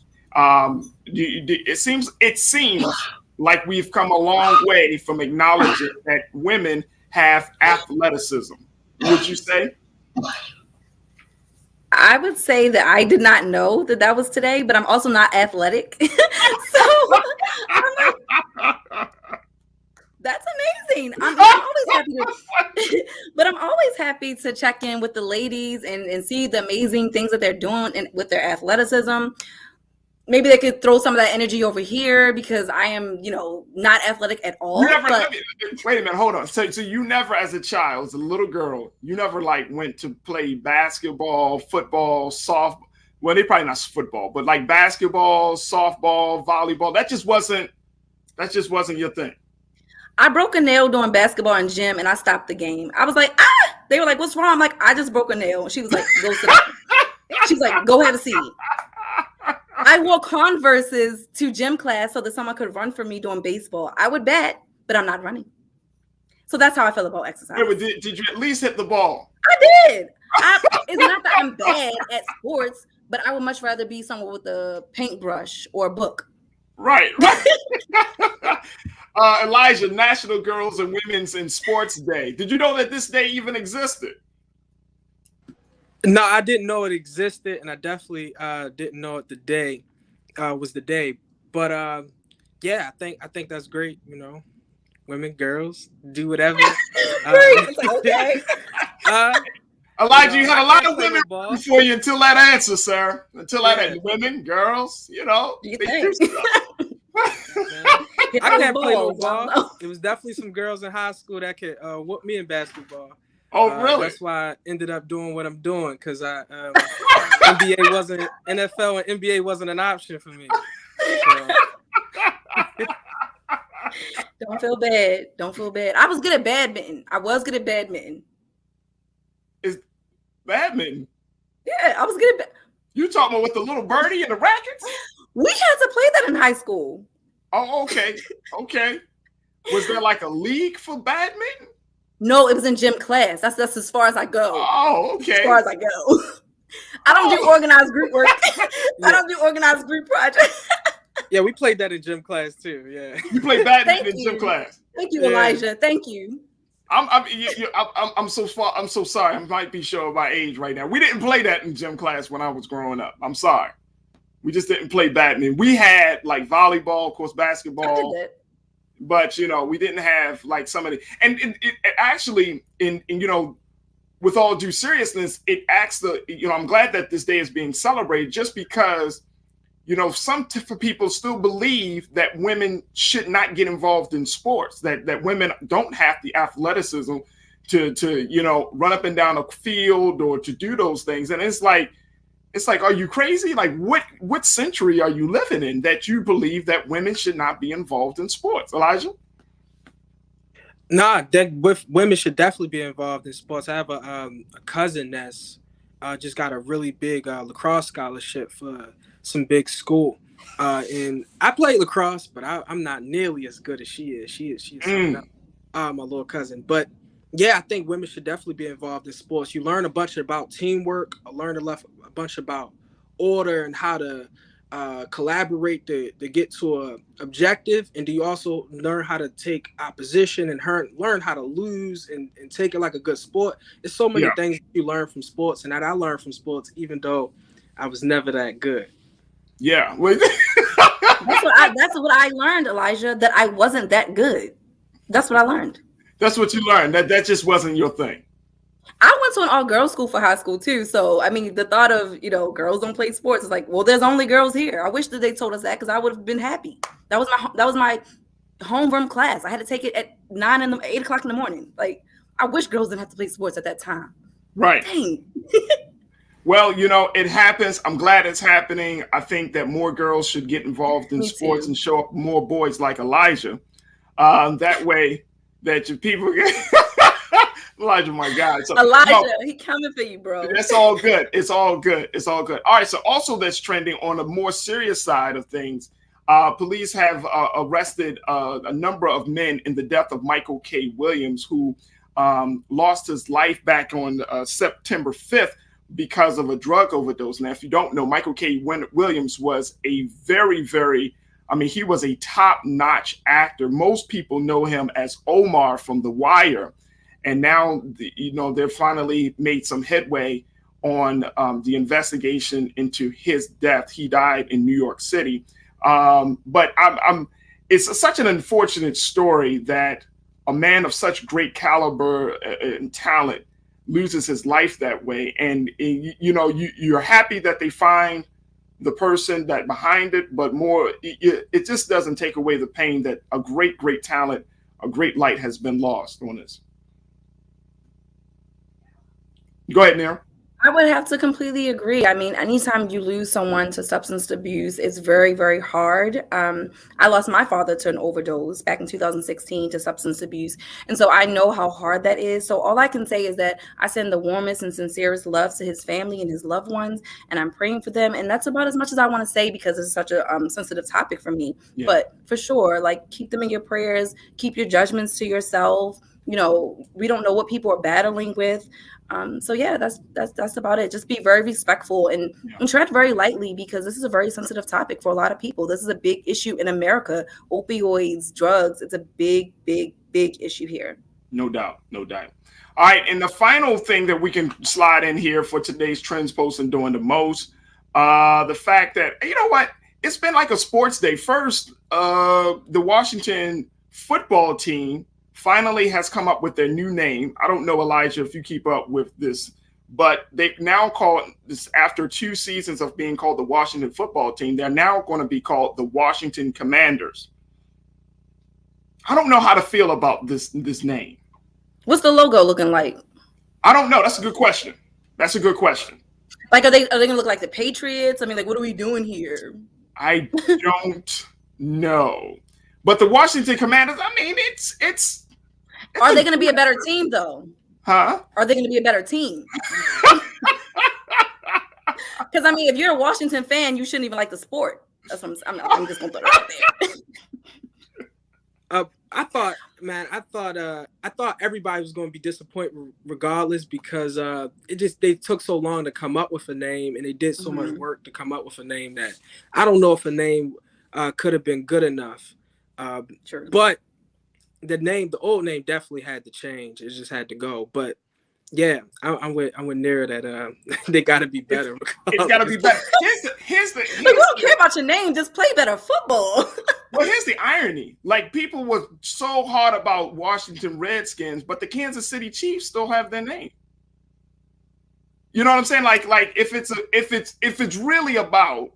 It seems like we've come a long way from acknowledging that women have athleticism. Would you say? I would say that I did not know that was today, but I'm also not athletic. So that's amazing. I'm always happy but I'm always happy to check in with the ladies and see the amazing things that they're doing with their athleticism. Maybe they could throw some of that energy over here because I am, not athletic at all. Wait a minute, hold on. So you never, as a child, as a little girl, you never went to play basketball, football, softball. Well, they probably not football, but like basketball, softball, volleyball. That just wasn't your thing. I broke a nail doing basketball in gym and I stopped the game. I was like, ah! They were like, what's wrong? I'm like, I just broke a nail. She was like, go sit down. She's like, go have a seat. I wore Converses to gym class so that someone could run for me doing baseball. I would bet, but I'm not running. So that's how I feel about exercise. Yeah, but did you at least hit the ball? I did. It's not that I'm bad at sports, but I would much rather be someone with a paintbrush or a book. Right. Elijah, National Girls and Women's in Sports Day. Did you know that this day even existed? No, I didn't know it existed, and I definitely didn't know it the day was the day. But yeah, I think that's great. Women, girls, do whatever. Okay. Elijah, you had a lot of women before you until that answer, sir. Until that answer. Women, girls, they do stuff. I can't play no ball. It was definitely some girls in high school that could whoop me in basketball. Oh, really? That's why I ended up doing what I'm doing because NBA wasn't NFL and NBA wasn't an option for me. So. Don't feel bad. Don't feel bad. I was good at badminton. Is badminton? Yeah, I was good at You talking about with the little birdie and the rackets? We had to play that in high school. Oh, okay. Okay. Was there like a league for badminton? No, it was in gym class. That's as far as I go. Oh, okay. As far as I go. I don't do organized group work. I don't do organized group projects. Yeah, we played that in gym class too. Yeah. You played badminton in gym class. Thank you, Elijah. Thank you. I'm so sorry. I might be showing my age right now. We didn't play that in gym class when I was growing up. I'm sorry. We just didn't play badminton. We had like volleyball, of course, basketball. I did that. But we didn't have like some of the and it actually in with all due seriousness, it acts I'm glad that this day is being celebrated just because some people still believe that women should not get involved in sports, that women don't have the athleticism to run up and down a field or to do those things. And it's like, are you crazy? Like what century are you living in that you believe that women should not be involved in sports? Elijah? Nah, women should definitely be involved in sports. I have a cousin that's just got a really big lacrosse scholarship for some big school. And I played lacrosse, but I'm not nearly as good as she is. She's something else. My little cousin. But yeah, I think women should definitely be involved in sports. You learn a bunch about teamwork. I learned a bunch about order and how to collaborate to get to a objective? And do you also learn how to take opposition and learn how to lose and take it like a good sport? There's so many things you learn from sports, and that I learned from sports, even though I was never that good. Yeah. That's what I learned, Elijah, that I wasn't that good. That's what I learned. That's what you learned. That just wasn't your thing. I went to an all-girls school for high school too. So, I mean, the thought of, girls don't play sports is like, well, there's only girls here. I wish that they told us that because I would have been happy. That was my homeroom class. I had to take it at 8 o'clock in the morning. Like, I wish girls didn't have to play sports at that time. Right. Dang. Well, it happens. I'm glad it's happening. I think that more girls should get involved in sports and show up more boys like Elijah. That way that your people get Elijah, my God. So, Elijah, he coming for you, bro. That's all good. It's all good. It's all good. All right. So also that's trending on a more serious side of things. Police have arrested a number of men in the death of Michael K. Williams, who lost his life back on September 5th because of a drug overdose. Now, if you don't know, Michael K. Williams was a very, very, he was a top-notch actor. Most people know him as Omar from The Wire. And now, they've finally made some headway on the investigation into his death. He died in New York City. But it's such an unfortunate story that a man of such great caliber and talent loses his life that way. And, you're happy that they find the person that behind it, but more, it just doesn't take away the pain that a great, great talent, a great light has been lost on this. Go ahead, Nira. I would have to completely agree. I mean, anytime you lose someone to substance abuse, it's very, very hard. I lost my father to an overdose back in 2016 to substance abuse. And so I know how hard that is. So all I can say is that I send the warmest and sincerest love to his family and his loved ones, and I'm praying for them. And that's about as much as I want to say because it's such a sensitive topic for me. Yeah. But for sure, like, keep them in your prayers, keep your judgments to yourself. We don't know what people are battling with. So yeah, that's about it. Just be very respectful and tread very lightly because this is a very sensitive topic for a lot of people. This is a big issue in America. Opioids, drugs. It's a big, big, big issue here. No doubt. No doubt. All right. And the final thing that we can slide in here for today's Trends Post and Doing the Most, the fact that, it's been like a sports day. First, the Washington football team finally has come up with their new name. I don't know, Elijah, if you keep up with this, but they've now called this, after 2 seasons of being called the Washington football team, they're now going to be called the Washington Commanders. I don't know how to feel about this name. What's the logo looking like? I don't know. That's a good question. Like, are they going to look like the Patriots? I mean, like, what are we doing here? I don't know. But the Washington Commanders, it's Are they going to be a better team, though? Huh? Are they going to be a better team? Because, if you're a Washington fan, you shouldn't even like the sport. That's what I'm just going to put it out there. I thought everybody was going to be disappointed regardless because they took so long to come up with a name and they did so much work to come up with a name that I don't know if a name could have been good enough. Sure. But the old name definitely had to change. It just had to go. But yeah, I'm with Nira that they got to be better. It's got to be better. Here's we don't care about your name. Just play better football. Well, here's the irony. Like, people were so hard about Washington Redskins, but the Kansas City Chiefs still have their name. You know what I'm saying? Like if it's really about.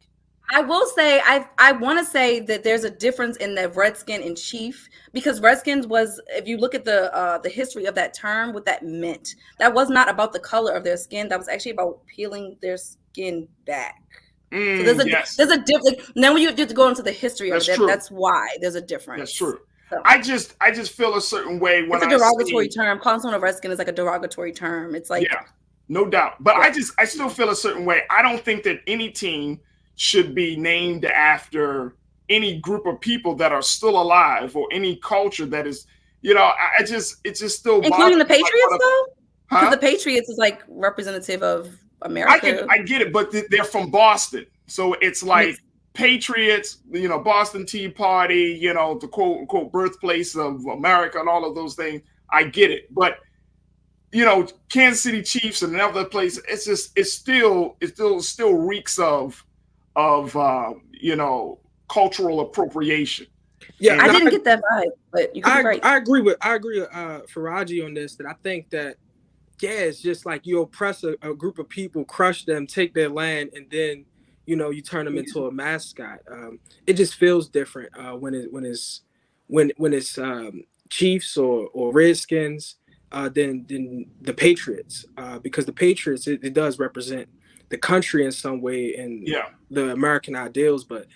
I will say I want to say that there's a difference in the Redskin and Chief because Redskins was, if you look at the history of that term, what that meant, that was not about the color of their skin. That was actually about peeling their skin back. So there's a difference. Now when you have to go into the history of it, that's why there's a difference. That's true. So, I just feel a certain way when it's a derogatory term. Calling someone a Redskin is like a derogatory term. It's like no doubt. But I still feel a certain way. I don't think that any team should be named after any group of people that are still alive or any culture that is, it's just still including the Patriots though, because the Patriots is like representative of America. I get it, but they're from Boston, so it's like Patriots, Boston Tea Party, the quote unquote birthplace of America and all of those things. I get it, but Kansas City Chiefs and another place, it still reeks of cultural appropriation. Yeah, I didn't get that vibe, but you could be right. I agree with Farajii on this, that I think that it's just like you oppress a group of people, crush them, take their land, and then you turn them into a mascot. It just feels different when it's Chiefs or Redskins than the Patriots, because the Patriots it does represent the country in some way and the American ideals. But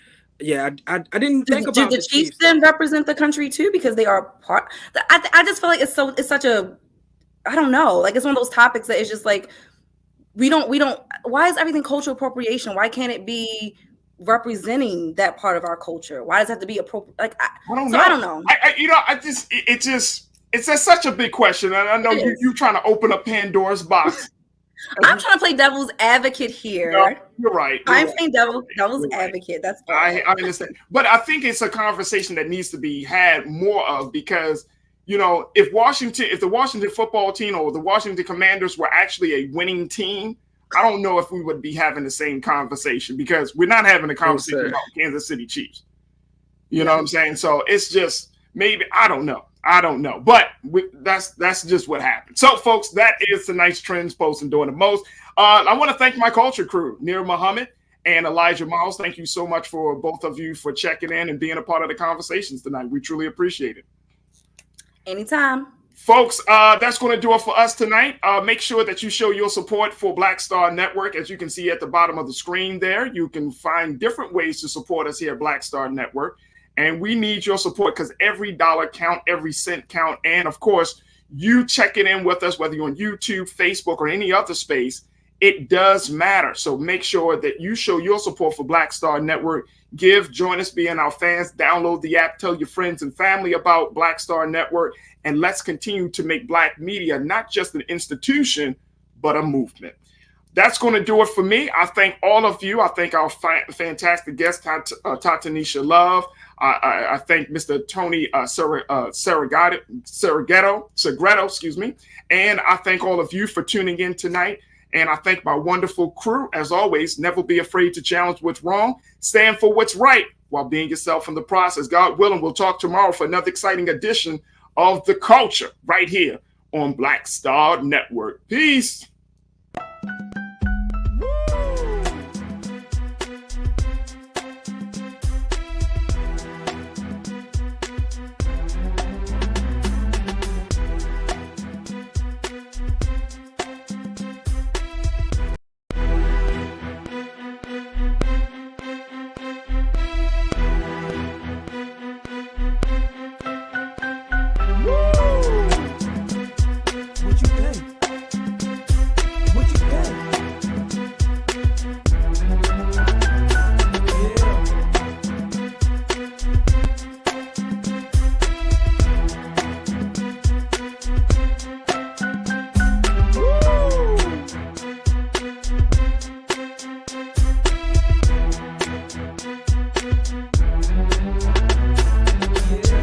I didn't think about the Chiefs then represent the country too, because they are part. I just feel like it's such a, I don't know, like it's one of those topics that it's just like we don't. Why is everything cultural appropriation? Why can't it be representing that part of our culture? Why does it have to be appropriate? Like I don't know. It's just such a big question, and I know you're trying to open up Pandora's box. I'm trying to play devil's advocate here. No, you're right. I'm playing devil's advocate. That's I understand, but I think it's a conversation that needs to be had more of, because if the Washington football team or the Washington Commanders were actually a winning team, I don't know if we would be having the same conversation, because we're not having a conversation about Kansas City Chiefs. You know what I'm saying? So it's just maybe I don't know, but that's just what happened. So, folks, that is tonight's Trends Post and Doing the Most. I want to thank my culture crew, Nir Muhammad and Elijah Miles. Thank you so much for both of you for checking in and being a part of the conversations tonight. We truly appreciate it. Anytime. Folks, that's going to do it for us tonight. Make sure that you show your support for Black Star Network. As you can see at the bottom of the screen there, you can find different ways to support us here at Black Star Network. And we need your support, because every dollar count, every cent count. And of course, you checking in with us, whether you're on YouTube, Facebook, or any other space, it does matter. So make sure that you show your support for Black Star Network. Join us, being our fans, download the app, tell your friends and family about Black Star Network, and let's continue to make Black media not just an institution, but a movement. That's going to do it for me. I thank all of you. I thank our fantastic guest, Tatanisha Love. I thank Mr. Tony Segreto, excuse me. And I thank all of you for tuning in tonight. And I thank my wonderful crew. As always, never be afraid to challenge what's wrong. Stand for what's right while being yourself in the process. God willing, we'll talk tomorrow for another exciting edition of The Culture right here on Black Star Network. Peace.